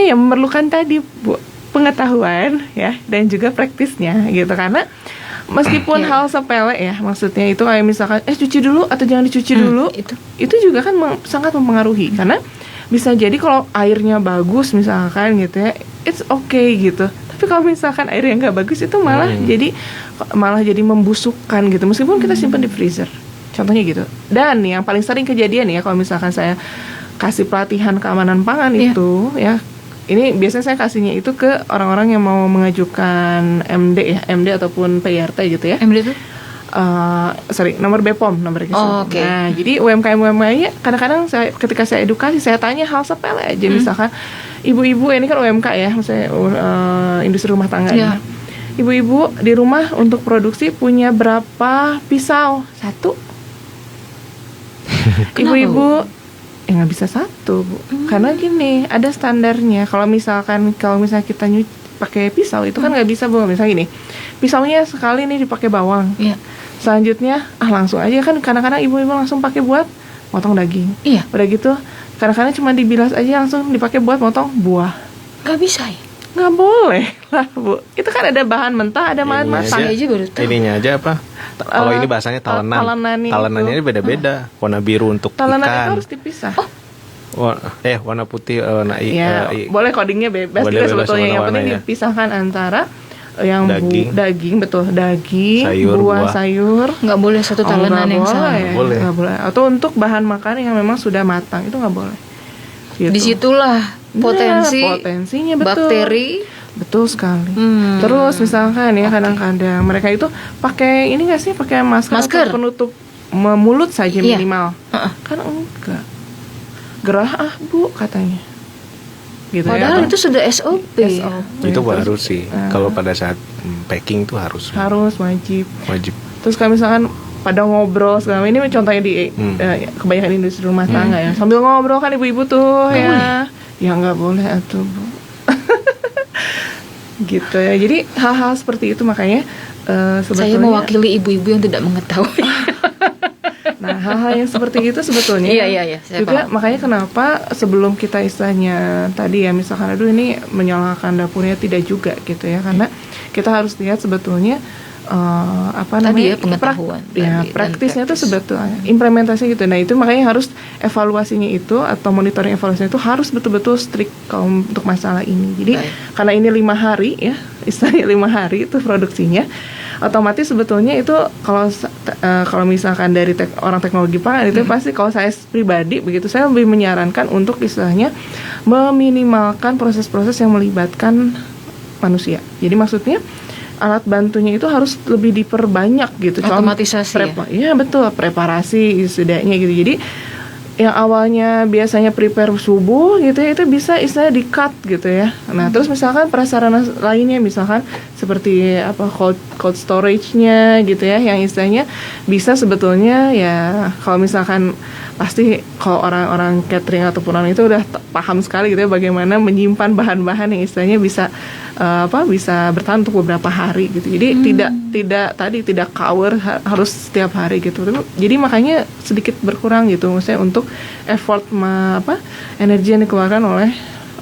yang memerlukan tadi Bu, pengetahuan ya dan juga praktisnya gitu, karena meskipun hal sepele ya, maksudnya itu kayak misalkan cuci dulu atau jangan dicuci dulu, itu juga kan sangat mempengaruhi, karena bisa jadi kalau airnya bagus misalkan gitu ya, it's okay gitu. Tapi kalau misalkan air yang nggak bagus itu malah jadi membusukkan gitu, meskipun kita simpan di freezer. Contohnya gitu. Dan yang paling sering kejadian ya, kalau misalkan saya kasih pelatihan keamanan pangan itu ya, ini biasanya saya kasihnya itu ke orang-orang yang mau mengajukan MD ataupun PRT gitu ya. MD itu? Nomor BPOM, nomor registrasi. Okay. Nah, jadi UMKM ya, kadang-kadang ketika saya edukasi, saya tanya hal sepele aja, misalkan ibu-ibu ini kan UMK ya, misalnya industri rumah tangga ya. Ibu-ibu di rumah untuk produksi punya berapa pisau? 1. Ibu-ibu nggak bisa 1 Bu, karena gini ada standarnya. Kalau misalnya kita pakai pisau itu kan nggak bisa Bu, misalnya gini, pisaunya sekali nih dipakai bawang. Selanjutnya langsung aja kan, kadang-kadang ibu-ibu langsung pakai buat potong daging. Udah gitu kadang-kadang cuma dibilas aja langsung dipakai buat potong buah. Nggak bisa ya? Nggak boleh lah Bu, itu kan ada bahan mentah, ada bahan matang. Ininya aja apa? Kalau ini bahasanya talenan. Talenannya beda-beda. Warna biru untuk talenan ikan. Itu harus dipisah. Warna putih warna boleh codingnya bebas juga sebetulnya. Yang penting dipisahkan antara yang daging, sayur, buah, sayur. Nggak boleh satu talenan yang sama. Nggak boleh. Atau untuk bahan makanan yang memang sudah matang itu nggak boleh. Gitu. Disitulah potensinya betul. Bakteri. Betul sekali. Terus misalkan ya kadang-kadang mereka itu pakai ini nggak sih, pakai masker. Penutup mulut saja minimal. Kan enggak. Gerah Bu katanya. Gitu. Padahal itu sudah SOP. Itu harus sih. Kalau pada saat packing itu harus wajib. Terus kalau misalkan pada ngobrol segala, ini contohnya di kebanyakan industri rumah tangga ya, sambil ngobrol kan ibu-ibu tuh ya nggak boleh atuh Bu. Gitu ya. Jadi hal-hal seperti itu makanya sebetulnya saya mewakili ibu-ibu yang tidak mengetahui. Nah, hal-hal yang seperti itu sebetulnya juga paham. Makanya kenapa sebelum kita istilahnya tadi ya, misalkan aduh ini menyalahkan dapurnya, tidak juga gitu ya, karena kita harus lihat sebetulnya pengetahuan praktisnya itu sebetulnya implementasi gitu. Nah, itu makanya harus evaluasinya itu atau monitoring evaluasinya itu harus betul-betul strict untuk masalah ini. Jadi karena ini 5 hari ya, istilahnya 5 hari itu produksinya, otomatis sebetulnya itu kalau misalkan dari orang teknologi pangan itu pasti, kalau saya pribadi begitu, saya lebih menyarankan untuk istilahnya meminimalkan proses-proses yang melibatkan manusia. Jadi maksudnya alat bantunya itu harus lebih diperbanyak gitu. Otomatisasi ya betul, preparasi setidaknya gitu. Jadi yang awalnya biasanya prepare subuh gitu ya, itu bisa istilah di cut gitu ya. Nah, terus misalkan prasarana lainnya misalkan seperti cold storage-nya gitu ya, yang istilahnya bisa sebetulnya ya, kalau misalkan pasti kalau orang-orang catering ataupun orang itu udah paham sekali gitu ya bagaimana menyimpan bahan-bahan yang istilahnya bisa bisa bertahan untuk beberapa hari gitu. Jadi tidak cover harus setiap hari gitu. Jadi makanya sedikit berkurang gitu maksudnya untuk effort energi yang dikeluarkan oleh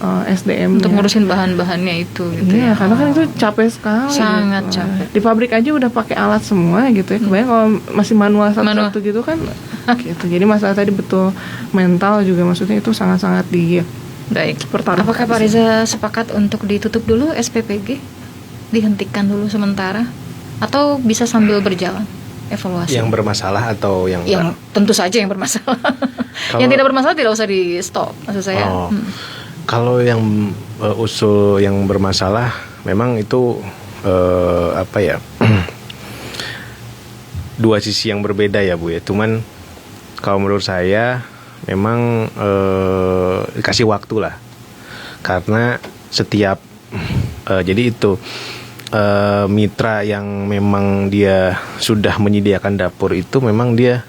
SDM untuk ngurusin bahan-bahannya itu gitu ya. ya. Karena kan itu capek sekali. Sangat gitu. capek. Di pabrik aja udah pakai alat semua gitu ya. Kebayang kalau masih manual satu-satu gitu kan gitu. Jadi masalah tadi betul mental juga maksudnya itu sangat-sangat Baik. pertaruhkan. Apakah Pak Reza sepakat untuk ditutup dulu SPPG? Dihentikan dulu sementara atau bisa sambil berjalan evaluasi? Yang bermasalah atau yang tentu saja yang bermasalah. Yang tidak bermasalah tidak usah di stop maksud saya. Kalau yang usul yang bermasalah memang itu dua sisi yang berbeda ya Bu ya. Cuman kalau menurut saya memang dikasih waktu lah, karena setiap jadi itu mitra yang memang dia sudah menyediakan dapur itu memang dia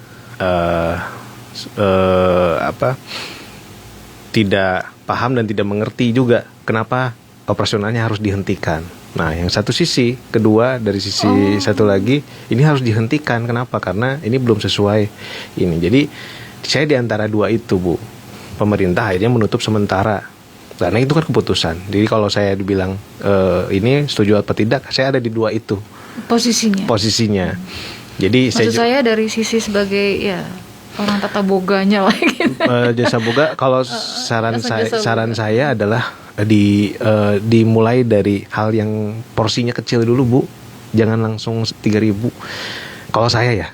tidak paham dan tidak mengerti juga kenapa operasionalnya harus dihentikan. Nah, yang satu sisi, kedua dari sisi satu lagi, ini harus dihentikan. Kenapa? Karena ini belum sesuai ini. Jadi saya di antara dua itu, Bu. Pemerintah akhirnya menutup sementara. Karena itu kan keputusan. Jadi kalau saya dibilang ini setuju apa tidak, saya ada di dua itu. Posisinya. Jadi maksud saya dari sisi sebagai orang tata boganya lah gitu. Jasa boga kalau saran saya adalah dimulai dari hal yang porsinya kecil dulu, Bu. Jangan langsung 3.000. Kalau saya ya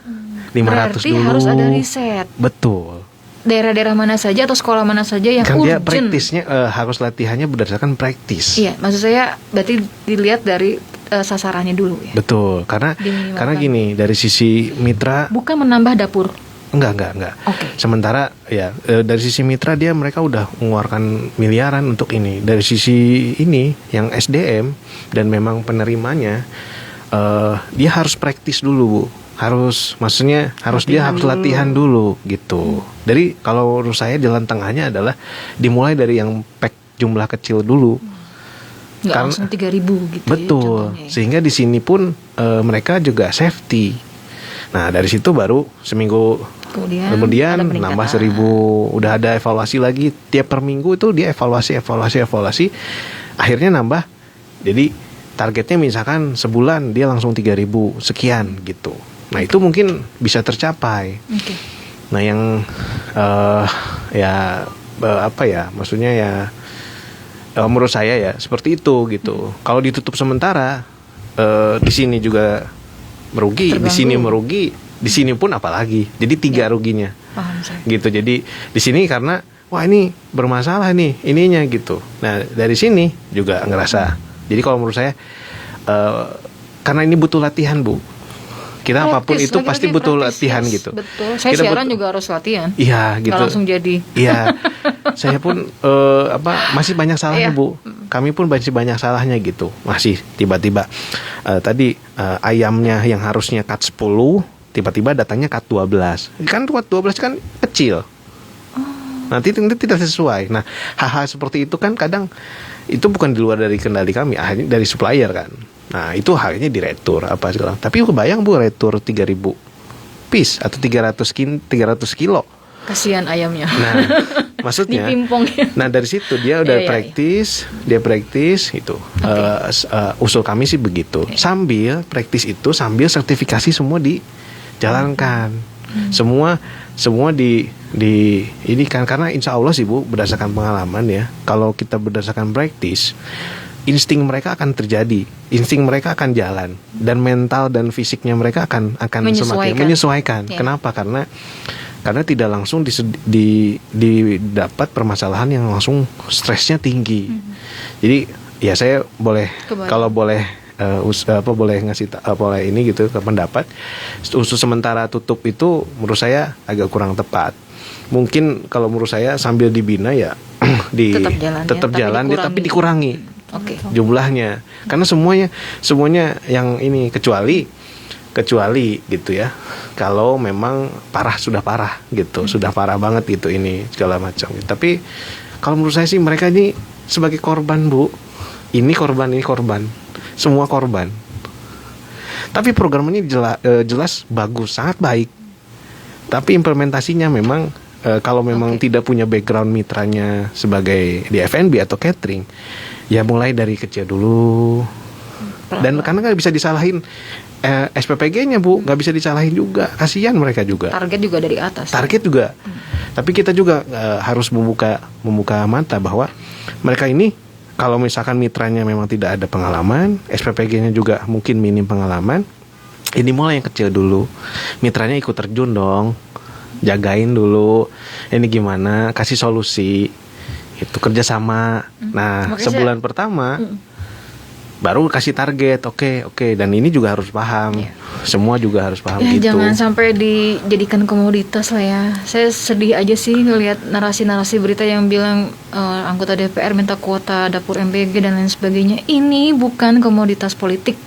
500 berarti dulu. Harus ada riset. Betul. Daerah-daerah mana saja atau sekolah mana saja yang kan urgent. Dia praktisnya harus latihannya berdasarkan praktis. Iya, maksud saya berarti dilihat dari sasarannya dulu ya. Betul, karena gini, dari sisi mitra bukan menambah dapur. Enggak. Okay. Sementara ya dari sisi mitra mereka udah mengeluarkan miliaran untuk ini. Dari sisi ini yang SDM dan memang penerimanya dia harus praktis dulu, Bu. Harus dia harus latihan dulu gitu. Jadi kalau menurut saya jalan tengahnya adalah dimulai dari yang pack jumlah kecil dulu. Nggak langsung 3.000 gitu. Betul. Ya, sehingga di sini pun mereka juga safety. Nah, dari situ baru seminggu kemudian nambah 1.000. Udah ada evaluasi lagi tiap per minggu itu dia evaluasi. Akhirnya nambah. Jadi targetnya misalkan sebulan dia langsung 3.000 sekian gitu. Nah, itu mungkin bisa tercapai. Okay. Nah, yang maksudnya menurut saya ya seperti itu gitu. Kalau ditutup sementara di sini juga merugi, di sini merugi, di sini pun apalagi. Jadi 3 ruginya. Paham saya. Gitu. Jadi di sini karena wah ini bermasalah nih ininya gitu. Nah, dari sini juga ngerasa. Jadi kalau menurut saya karena ini butuh latihan, Bu. Kita apapun itu pasti butuh latihan gitu. Betul. Saya siaran juga harus latihan. Iya, gitu. Nggak langsung jadi. Iya. Saya pun masih banyak salahnya, Bu. Kami pun masih banyak salahnya gitu. Masih tiba-tiba tadi ayamnya yang harusnya cut 10, tiba-tiba datangnya cut 12. Kan cut 12 kan kecil. Nanti tidak sesuai. Nah, hal-hal seperti itu kan kadang itu bukan di luar dari kendali kami, akhirnya dari supplier kan. Nah, itu harganya diretur apa segala. Tapi kebayang, Bu, retur 3.000 piece atau 300 kilo. Kasihan ayamnya. Nah, maksudnya dipimpong. Nah, dari situ dia udah dia praktis gitu. Usul kami sih begitu. Sambil praktis itu sambil sertifikasi semua dijalankan. Semua di ini kan karena insya Allah sih, Bu, berdasarkan pengalaman ya. Kalau kita berdasarkan praktis, insting mereka akan terjadi, insting mereka akan jalan, dan mental dan fisiknya mereka akan semakin menyesuaikan. Ya. Kenapa? Karena tidak langsung didapat permasalahan yang langsung stresnya tinggi. Jadi ya saya boleh kalau boleh boleh ngasih boleh ini gitu ke pendapat usul sementara tutup itu menurut saya agak kurang tepat. Mungkin kalau menurut saya sambil dibina ya tetap jalan tapi dikurangi. Okay. Jumlahnya karena semuanya yang ini kecuali kecuali gitu ya, kalau memang sudah parah gitu, sudah parah banget gitu ini segala macam. Tapi kalau menurut saya sih mereka ini sebagai korban, Bu. Ini korban, semua korban. Tapi program ini jelas bagus, sangat baik. Tapi implementasinya memang kalau memang tidak punya background mitranya sebagai di F&B atau catering, ya mulai dari kecil dulu. Dan karena nggak bisa disalahin SPPG-nya, Bu, nggak bisa disalahin juga, kasihan mereka juga. Target juga dari atas. Target juga. Tapi kita juga harus membuka mata bahwa mereka ini kalau misalkan mitranya memang tidak ada pengalaman, SPPG-nya juga mungkin minim pengalaman, ini mulai yang kecil dulu. Mitranya ikut terjun dong, jagain dulu. Ini gimana? Kasih solusi. Itu kerjasama. Nah, Makanya sebulan pertama. Baru kasih target, oke, dan ini juga harus paham, semua juga harus paham Ya, gitu. jangan sampai dijadikan komoditas lah ya. Saya sedih aja sih ngelihat narasi-narasi berita yang bilang anggota DPR minta kuota dapur MBG dan lain sebagainya. Ini bukan komoditas politik.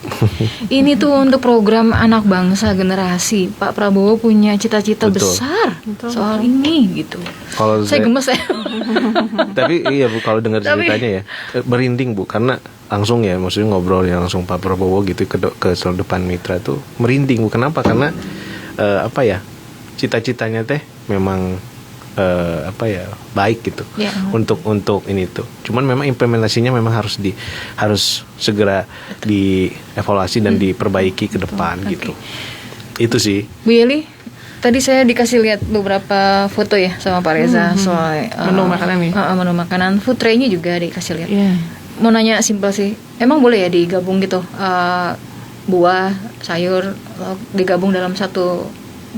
Ini tuh untuk program anak bangsa generasi. Pak Prabowo punya cita-cita Betul. besar soal ini gitu. Kalau Saya gemes ya. Tapi iya, Bu, kalau dengar ceritanya ya merinding, Bu, karena langsung ya, maksudnya ngobrol ya langsung Pak Prabowo gitu ke depan mitra tuh merinding, Bu. Kenapa? Karena cita-citanya teh memang baik gitu. Ya. Untuk ini tuh. Cuman memang implementasinya memang harus segera dievaluasi dan diperbaiki ke depan gitu. Itu sih. Bu Yeli, tadi saya dikasih lihat beberapa foto ya sama Pak Reza soal Menu makanan ya? Menu makanan, food tray-nya juga dikasih lihat. Iya. Mau nanya simpel sih, emang boleh ya digabung gitu buah, sayur digabung dalam satu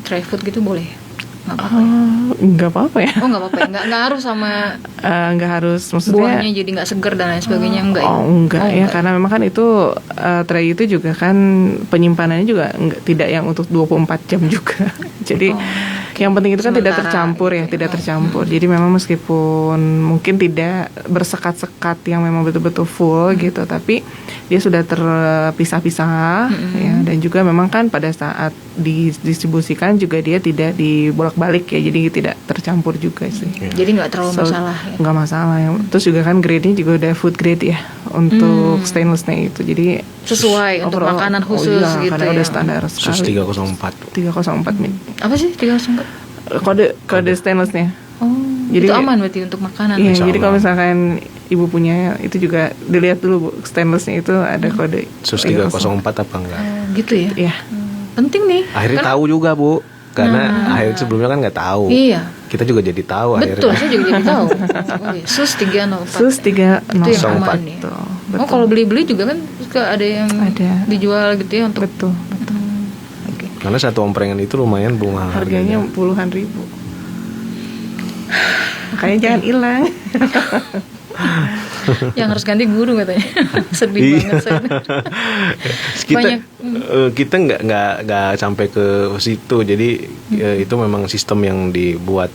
tray food gitu, boleh? Nggak apa-apa ya? Nggak apa-apa ya. Oh nggak apa-apa ya? Nggak harus sama Nggak harus, maksudnya buahnya jadi nggak seger dan lain sebagainya, enggak ya? Enggak ya, karena memang kan itu tray itu juga kan penyimpanannya juga tidak yang untuk 24 jam juga. Jadi yang penting itu kan tidak Sementara tercampur ya, gitu ya. tidak tercampur. Jadi memang meskipun mungkin tidak bersekat-sekat yang memang betul-betul full gitu, tapi dia sudah terpisah-pisah ya, dan juga memang kan pada saat didistribusikan juga dia tidak dibolak-balik ya, jadi tidak tercampur juga sih. Jadi nggak terlalu masalah ya? Nggak masalah ya. Terus juga kan grade-nya juga udah food grade ya untuk stainless-nya itu. Jadi Sesuai untuk overall, makanan khusus iya, gitu karena ya? udah standar Sus sekali. 304. 304 min. Apa sih 304? Kode stainless-nya. Oh, Jadi- itu aman berarti untuk makanan. Iya, Insya jadi kalau Allah. misalkan ibu punya itu juga dilihat dulu, Bu, stainless-nya itu ada kode Sus 304 apa enggak? Gitu ya? Iya. Penting nih. Akhirnya Kan- tahu juga, Bu. Karena akhirnya sebelumnya kan nggak tahu. Iya. Kita juga jadi tahu Betul, akhirnya. saya juga jadi tahu. Oh, iya. SUS 304. Sus Itu yang 304. aman ya. Betul. Oh, kalau beli-beli juga kan suka ada yang Ada. dijual gitu ya untuk Betul. Oke. Karena satu omprengan itu lumayan bunga Harganya puluhan ribu. Makanya jangan hilang. Yang harus ganti guru katanya. Sedih Iya. banget saya. kita Banyak. Kita nggak sampai ke situ, jadi itu memang sistem yang dibuat,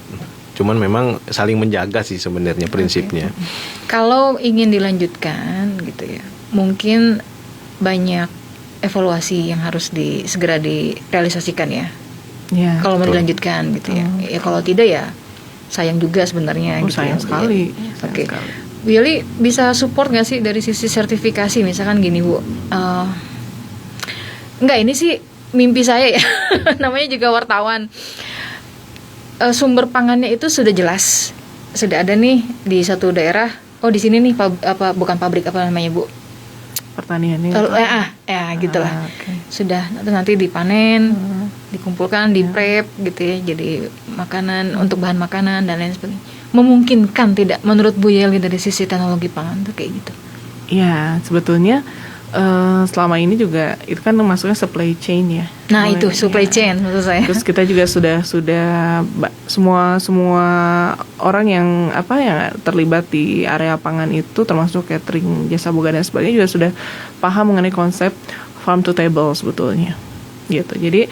cuman memang saling menjaga sih sebenarnya prinsipnya. Kalau ingin dilanjutkan gitu ya, mungkin banyak evaluasi yang harus segera direalisasikan ya. Ya. Kalau mau Betul. dilanjutkan gitu ya. Ya kalau tidak ya sayang juga sebenarnya Oh, gitu sayang ya. sekali. Oke. Sayang sekali. Willy bisa support nggak sih dari sisi sertifikasi, misalkan gini Bu, nggak, ini sih mimpi saya ya. Namanya juga wartawan. Sumber pangannya itu sudah jelas, sudah ada nih di satu daerah. Oh di sini nih bukan pabrik, apa namanya Bu? Pertaniannya. Gitulah. Oke. Sudah nanti dipanen, dikumpulkan, di prep gitu ya, jadi makanan untuk bahan makanan dan lain sebagainya. Memungkinkan tidak menurut Bu Yeli dari sisi teknologi pangan tuh kayak gitu? Ya, sebetulnya selama ini juga itu kan masuknya supply chain ya. Nah Mulai- itu supply ya. chain maksud saya. Terus kita juga sudah semua orang yang terlibat di area pangan itu, termasuk catering, jasa boga dan sebagainya, juga sudah paham mengenai konsep farm to table sebetulnya. Gitu. Jadi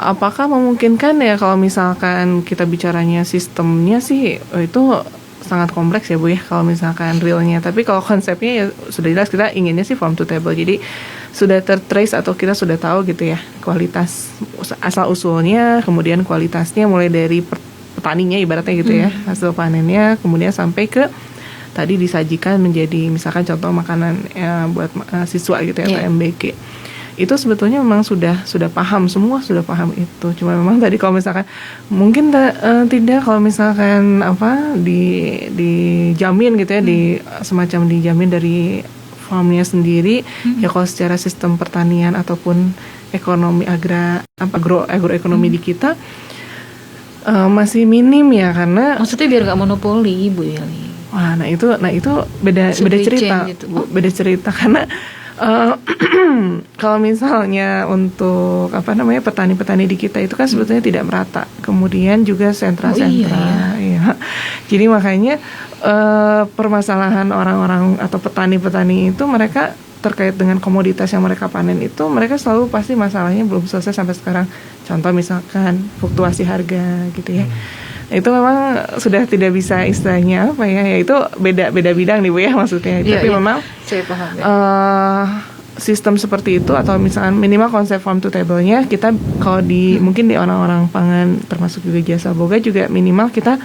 apakah memungkinkan ya kalau misalkan kita bicaranya sistemnya sih itu sangat kompleks ya Bu ya kalau misalkan realnya. Tapi kalau konsepnya ya sudah jelas, kita inginnya sih farm to table. Jadi sudah tertrace atau kita sudah tahu gitu ya kualitas asal usulnya, kemudian kualitasnya mulai dari petaninya ibaratnya gitu ya, hasil panennya, kemudian sampai ke tadi disajikan menjadi misalkan contoh makanan buat siswa gitu ya, atau MBG. Itu sebetulnya memang sudah paham, semua sudah paham itu. Cuma memang tadi kalau misalkan mungkin tidak, kalau misalkan dijamin gitu ya, semacam dijamin dari farmnya sendiri, ya kalau secara sistem pertanian ataupun ekonomi agroekonomi di kita masih minim ya, karena maksudnya biar nggak monopoli Bu Yeli. Wah, nah itu beda cerita, gitu. beda cerita karena kalau misalnya untuk petani-petani di kita itu kan sebetulnya tidak merata, kemudian juga sentra-sentra, ya. Jadi makanya permasalahan orang-orang atau petani-petani itu, mereka terkait dengan komoditas yang mereka panen itu, mereka selalu pasti masalahnya belum selesai sampai sekarang. Contoh misalkan fluktuasi harga gitu ya. Itu memang sudah tidak bisa istilahnya itu beda bidang nih Bu ya maksudnya. Tapi memang saya paham ya. Sistem seperti itu, atau misalkan minimal konsep farm to table-nya kita kalau mungkin di orang-orang pangan termasuk juga jasa boga juga minimal kita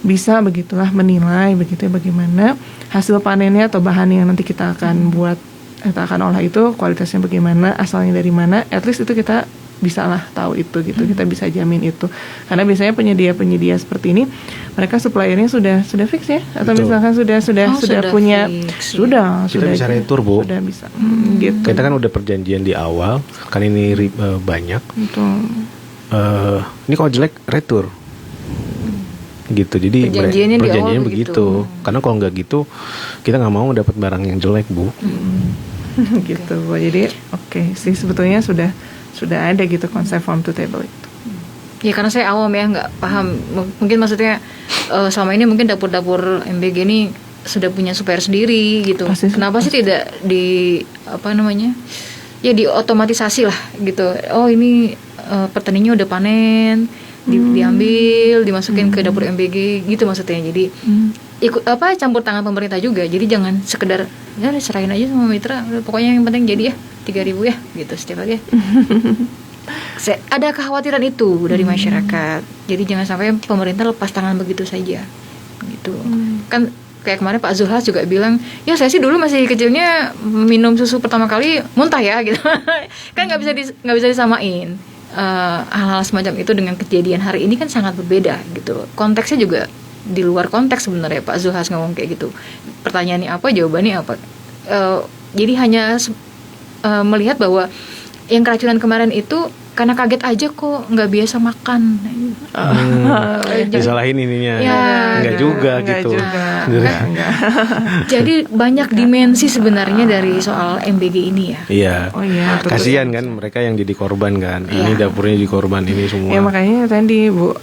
bisa begitulah menilai begitu ya, bagaimana hasil panennya atau bahan yang nanti kita akan buat, kita akan olah itu kualitasnya bagaimana, asalnya dari mana, at least itu kita bisa lah tahu itu gitu, kita bisa jamin itu. Karena biasanya penyedia seperti ini mereka suppliernya sudah fix ya, atau misalkan sudah punya fix, sudah bisa retur Bu. Sudah bisa. Gitu. Kita kan udah perjanjian di awal, kan ini banyak. Betul. Ini kalau jelek retur. Gitu. Jadi perjanjiannya begitu. Karena kalau nggak gitu kita nggak mau dapat barang yang jelek Bu. Gitu Bu. Jadi oke sih, sebetulnya sudah ada gitu konsep farm to table itu. Ya karena saya awam ya, nggak paham. Mungkin maksudnya selama ini mungkin dapur-dapur MBG ini sudah punya supplier sendiri gitu. Kenapa sih tidak diotomatisasi lah gitu. Oh ini petaninya udah panen, diambil, dimasukin ke dapur MBG gitu maksudnya. Jadi ikut campur tangan pemerintah juga. Jadi jangan sekedar ya serahin aja sama mitra, pokoknya yang penting jadi ya 3.000 ya gitu setiap hari ya. Ada kekhawatiran itu dari masyarakat. Jadi jangan sampai pemerintah lepas tangan begitu saja gitu. Kan kayak kemarin Pak Zulhas juga bilang, ya saya sih dulu masih kecilnya minum susu pertama kali muntah ya gitu. Kan nggak bisa disamain. Hal-hal semacam itu dengan kejadian hari ini kan sangat berbeda gitu. Konteksnya juga di luar konteks sebenarnya Pak Zulhas ngomong kayak gitu. Pertanyaannya apa, jawabannya apa. Jadi hanya melihat bahwa yang keracunan kemarin itu karena kaget aja kok, nggak biasa makan. Disalahin ininya. Ya, enggak juga gitu. Enggak. Jadi banyak dimensi sebenarnya dari soal MBG ini ya. Iya. Oh iya. Kasihan kan mereka yang jadi korban kan. Ini dapurnya jadi korban ini semua. Ya makanya tadi Bu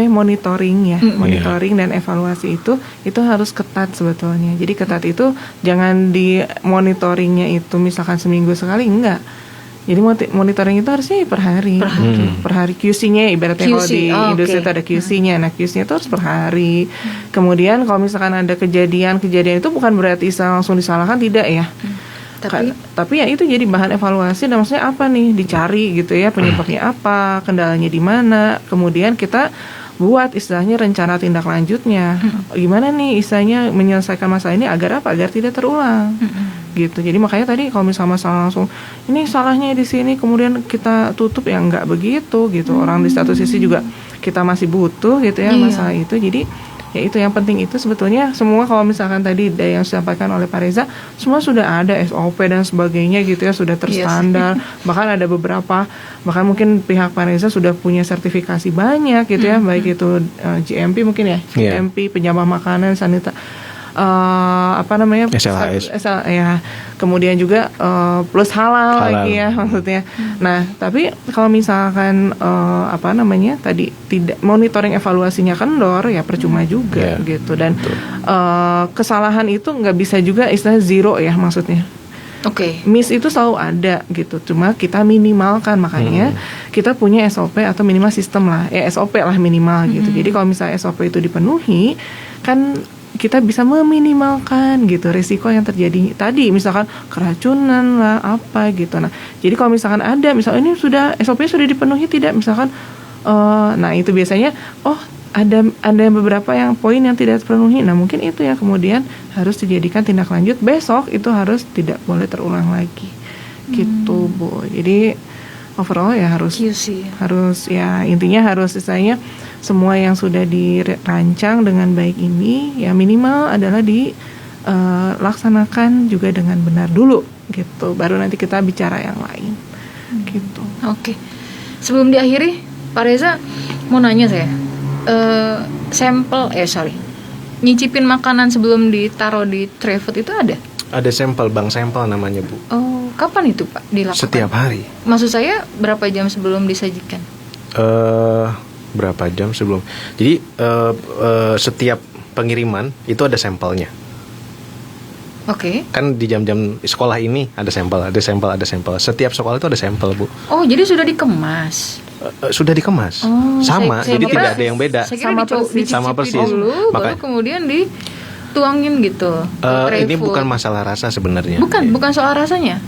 monitoring ya, monitoring dan evaluasi itu harus ketat sebetulnya. Jadi ketat itu jangan di monitoringnya itu misalkan seminggu sekali, enggak. Jadi monitoring itu harusnya per hari. Per hari QC-nya ibaratnya kalau di industri itu ada QC-nya. Nah, QC-nya itu harus per hari. Kemudian kalau misalkan ada kejadian itu bukan berarti langsung disalahkan, tidak ya. Tapi ya itu jadi bahan evaluasi, dan maksudnya apa nih, dicari gitu ya penyebabnya apa, kendalanya di mana. Kemudian kita buat istilahnya rencana tindak lanjutnya. Gimana nih istilahnya menyelesaikan masalah ini agar tidak terulang. Gitu. Jadi makanya tadi kalau misalnya masalah langsung ini salahnya di sini kemudian kita tutup, ya nggak begitu gitu. Orang di satu sisi juga kita masih butuh gitu ya masalah itu. Jadi ya itu yang penting itu sebetulnya semua, kalau misalkan tadi yang disampaikan oleh Pak Reza, semua sudah ada SOP dan sebagainya gitu ya, sudah terstandar. Bahkan ada beberapa, bahkan mungkin pihak Pak Reza sudah punya sertifikasi banyak gitu ya, baik itu GMP mungkin ya, GMP penjamah makanan, SLHS ya, kemudian juga plus halal lagi ya maksudnya. Nah tapi kalau misalkan tadi tidak monitoring evaluasinya kendor, ya percuma juga gitu. Dan kesalahan itu nggak bisa juga istilah zero ya maksudnya. Oke. Miss itu selalu ada gitu, cuma kita minimalkan, makanya kita punya SOP atau minimal sistem lah, SOP lah minimal gitu. Jadi kalau misalnya SOP itu dipenuhi, kan kita bisa meminimalkan gitu risiko yang terjadi tadi, misalkan keracunan lah apa gitu. Nah, jadi kalau misalkan ada, misalnya ini sudah SOP sudah dipenuhi tidak, misalkan, nah itu biasanya ada beberapa yang poin yang tidak terpenuhi. Nah mungkin itu yang kemudian harus dijadikan tindak lanjut, besok itu harus tidak boleh terulang lagi gitu Bu. Jadi overall ya harus ya intinya harus istilahnya semua yang sudah dirancang dengan baik ini ya minimal adalah dilaksanakan juga dengan benar dulu gitu, baru nanti kita bicara yang lain gitu. Oke. Sebelum diakhiri, Pak Reza mau nanya saya, nyicipin makanan sebelum ditaruh di tray food itu ada? Ada sampel, bank sampel namanya Bu. Oh, kapan itu Pak dilakukan? Setiap hari. Maksud saya berapa jam sebelum disajikan? Berapa jam sebelum? Jadi setiap pengiriman itu ada sampelnya. Oke. Kan di jam-jam sekolah ini ada sampel. Setiap sekolah itu ada sampel Bu. Oh, jadi sudah dikemas? Sudah dikemas. Sama, jadi tidak ada yang beda. Saya kira Sama persis. Dulu, baru kemudian dituangin gitu. Ini bukan masalah rasa sebenarnya. Bukan soal rasanya.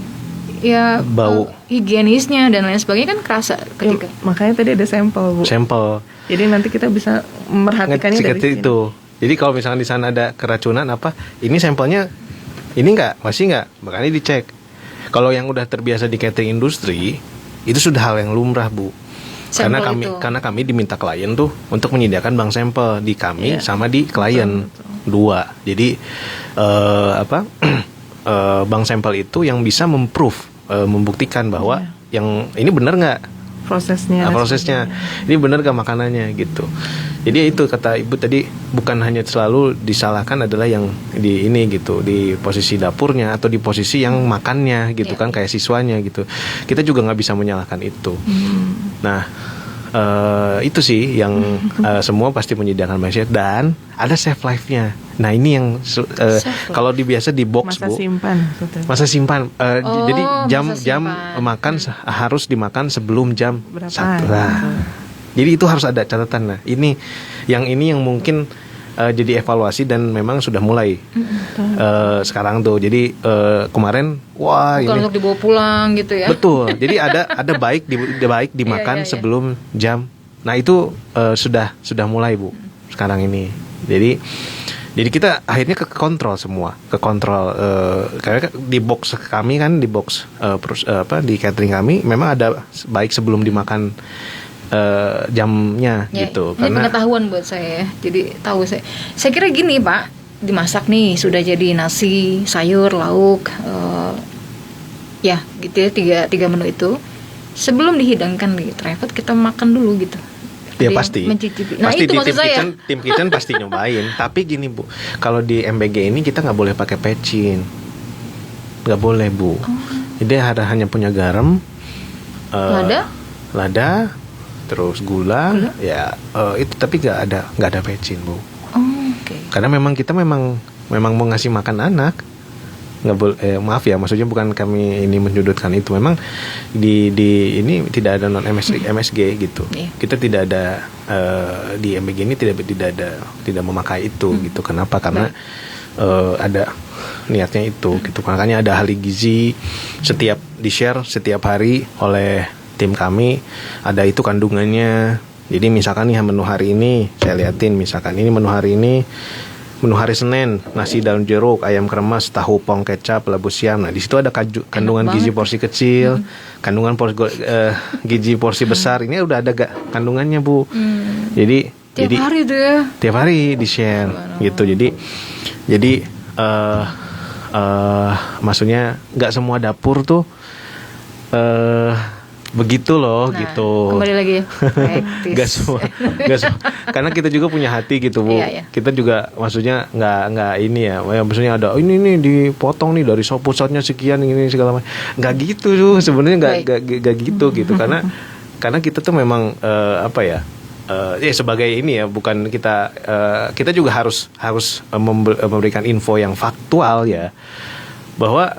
Ya bau, higienisnya dan lain sebagainya kan kerasa ketika. Ya, makanya tadi ada sampel Bu. Sampel. Jadi nanti kita bisa memperhatikannya dari sini. Itu. Jadi kalau misalnya di sana ada keracunan apa, ini sampelnya ini masih enggak, makanya dicek. Kalau yang udah terbiasa di catering industri, itu sudah hal yang lumrah Bu. Karena kami diminta klien tuh untuk menyediakan bank sampel di kami sama di klien dua. Jadi bank sampel itu yang bisa membuktikan bahwa yang ini benar nggak prosesnya, ini benar nggak makanannya gitu. Jadi itu kata Ibu tadi, bukan hanya selalu disalahkan adalah yang di ini gitu, di posisi dapurnya atau di posisi yang makannya gitu kan, kayak siswanya gitu. Kita juga nggak bisa menyalahkan itu. Nah itu sih yang semua pasti menyediakan mindset dan ada shelf life-nya. Nah ini yang kalau biasa di box masa simpan. Jadi jam makan harus dimakan sebelum jam 1. Jadi itu harus ada catatan. Nah ini yang mungkin jadi evaluasi dan memang sudah mulai sekarang tuh. Jadi kemarin bukan ini untuk dibawa pulang gitu ya. Betul. Jadi ada baik dimakan sebelum jam. Nah itu sudah mulai Bu sekarang ini. Jadi kita akhirnya ke kontrol semua, karena di box kami kan, di box di catering kami memang ada baik sebelum dimakan jamnya gitu. Ini karena pengetahuan buat saya ya. Jadi tahu saya kira gini Pak, dimasak nih sudah jadi nasi, sayur, lauk, ya gitu ya, tiga menu itu sebelum dihidangkan di tray food kita makan dulu gitu. Ya pasti. Nah pasti itu maksud saya. Tim kitchen pasti nyobain. Tapi gini Bu, kalau di MBG ini kita nggak boleh pakai pecin, nggak boleh Bu. Jadi hanya punya garam, lada, terus gula. Ya itu, tapi nggak ada pecin Bu. Okay. Karena kita memang mau ngasih makan anak. Nggak boleh, maaf ya, maksudnya bukan kami ini menyudutkan itu. Memang di ini tidak ada non MSG gitu. Kita tidak ada di MBG ini tidak memakai itu gitu. Kenapa? Karena ada niatnya itu gitu. Makanya ada ahli gizi setiap di-share setiap hari oleh tim kami, ada itu kandungannya. Jadi misalkan nih menu hari ini saya liatin, misalkan ini menu hari hari Senin, nasi daun jeruk, ayam kremes, tahu pong kecap, labu siam. Nah, di situ ada kandungan gizi porsi kecil, kandungan gizi porsi besar. Ini udah ada kandungannya, Bu. Jadi hari tuh ya. Tiap hari di-share gitu. Jadi maksudnya nggak semua dapur tuh begitu loh. Gitu. Kembali lagi ya. Gak semua. Karena kita juga punya hati gitu Bu. Iya. Kita juga maksudnya nggak ini ya. Maksudnya ada ini dipotong nih dari pusatnya sekian ini segala macam. Nggak gitu tuh sebenarnya nggak gitu. Karena kita tuh memang sebagai ini ya, bukan kita juga harus memberikan info yang faktual ya, bahwa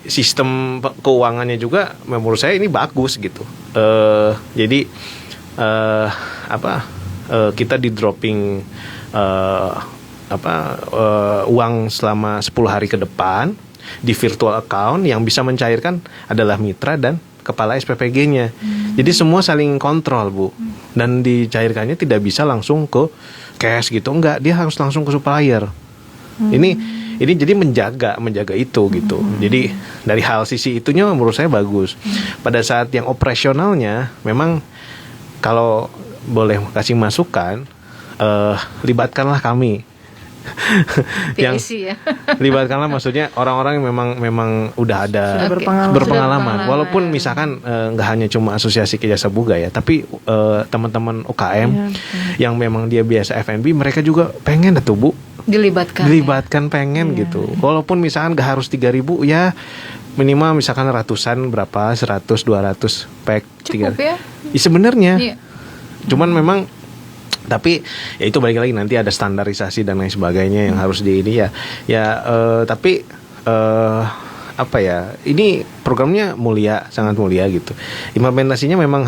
sistem keuangannya juga menurut saya ini bagus gitu. Jadi kita di dropping uang selama 10 hari ke depan di virtual account, yang bisa mencairkan adalah mitra dan kepala SPPG-nya. Jadi semua saling kontrol, Bu. Dan dicairkannya tidak bisa langsung ke cash gitu, enggak, dia harus langsung ke supplier. Ini jadi menjaga itu gitu. Jadi dari hal sisi itunya menurut saya bagus. Pada saat yang operasionalnya memang kalau boleh kasih masukan, libatkanlah kami. Yang PIC ya. libatkanlah maksudnya orang-orang yang memang udah ada Sudah berpengalaman. berpengalaman. Walaupun misalkan nggak hanya cuma asosiasi jasa boga ya, tapi teman-teman UKM yang memang dia biasa F&B, mereka juga pengen tuh, Bu, dilibatkan pengen gitu. Walaupun misalkan nggak harus 3.000 ya, minimal misalkan ratusan berapa, 100 200 pack. Cukup ya? Sebenarnya. Iya. Cuman memang, tapi ya itu balik lagi, nanti ada standarisasi dan lain sebagainya yang harus di ini tapi ini programnya sangat mulia gitu. Implementasinya memang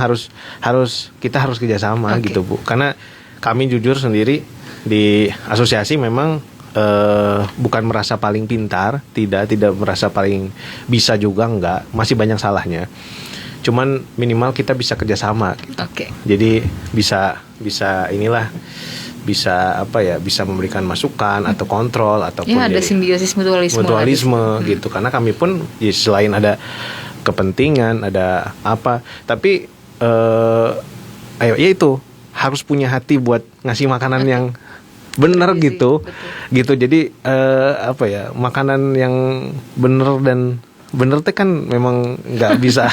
kita harus kerjasama gitu, Bu. Karena kami jujur sendiri di asosiasi memang bukan merasa paling pintar, tidak merasa paling bisa juga, enggak, masih banyak salahnya. Cuman minimal kita bisa kerjasama gitu. Jadi bisa memberikan masukan atau kontrol ataupun ada simbiosis mutualisme gitu. Karena kami pun selain ada kepentingan, ada apa, tapi itu harus punya hati buat ngasih makanan yang benar gitu. Gitu. Jadi makanan yang benar dan bener teh kan memang nggak bisa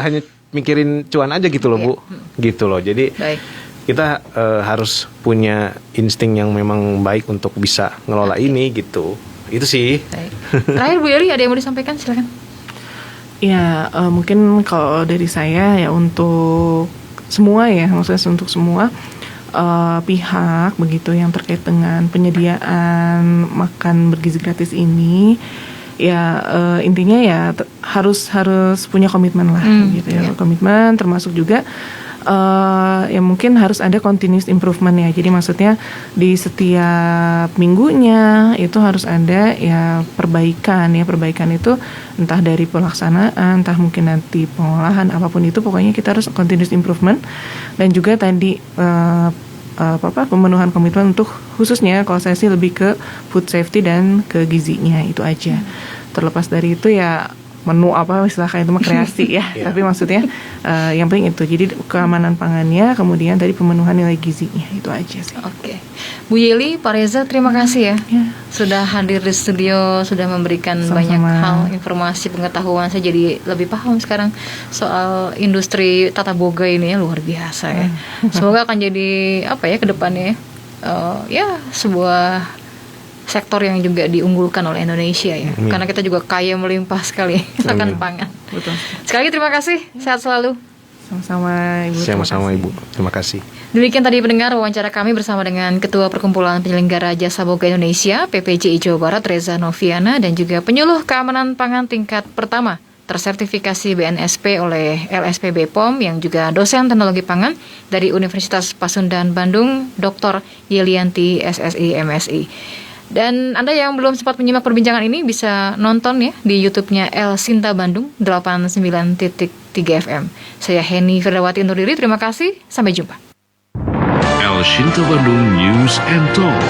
hanya mikirin cuan aja gitu loh, Bu. Gitu loh. Jadi kita harus punya insting yang memang baik untuk bisa ngelola ini gitu. Itu sih. Terakhir Bu Yeli, ada yang mau disampaikan, silakan. Ya, mungkin kalau dari saya ya untuk semua ya, maksudnya untuk semua pihak begitu yang terkait dengan penyediaan makan bergizi gratis ini. Ya intinya ya harus punya komitmen lah gitu ya. Komitmen termasuk juga ya mungkin harus ada continuous improvement ya. Jadi maksudnya di setiap minggunya itu harus ada ya perbaikan itu entah dari pelaksanaan, entah mungkin nanti pengolahan, apapun itu, pokoknya kita harus continuous improvement. Dan juga tadi pemenuhan komitmen untuk khususnya kalau saya sih lebih ke food safety dan ke gizinya, itu aja. Terlepas dari itu ya menu apa istilahnya itu mah kreasi ya. Tapi maksudnya yang penting itu. Jadi keamanan pangannya, kemudian tadi pemenuhan nilai gizinya, itu aja sih. Bu Yeli, Pak Reza, terima kasih ya. Sudah hadir di studio, sudah memberikan banyak hal, informasi, pengetahuan. Saya jadi lebih paham sekarang soal industri tata boga ini ya, luar biasa ya. Semoga akan jadi ke depannya sebuah sektor yang juga diunggulkan oleh Indonesia ya. Karena kita juga kaya melimpah sekali akan pangan. Betul. Sekali lagi terima kasih, sehat selalu. Sama-sama Ibu. Sama-sama Ibu. Terima kasih. Demikian tadi pendengar wawancara kami bersama dengan Ketua Perkumpulan Penyelenggara Jasa Boga Indonesia PPJI Jawa Barat Reza Noviana, dan juga penyuluh keamanan pangan tingkat pertama tersertifikasi BNSP oleh LSP BPOM yang juga dosen teknologi pangan dari Universitas Pasundan Bandung, Dr. Yelianti SSI MSI. Dan Anda yang belum sempat menyimak perbincangan ini bisa nonton ya di YouTube-nya El Sinta Bandung 89.3 FM. Saya Heni Firdawati undur diri, terima kasih, sampai jumpa. El Sinta Bandung News and Talk.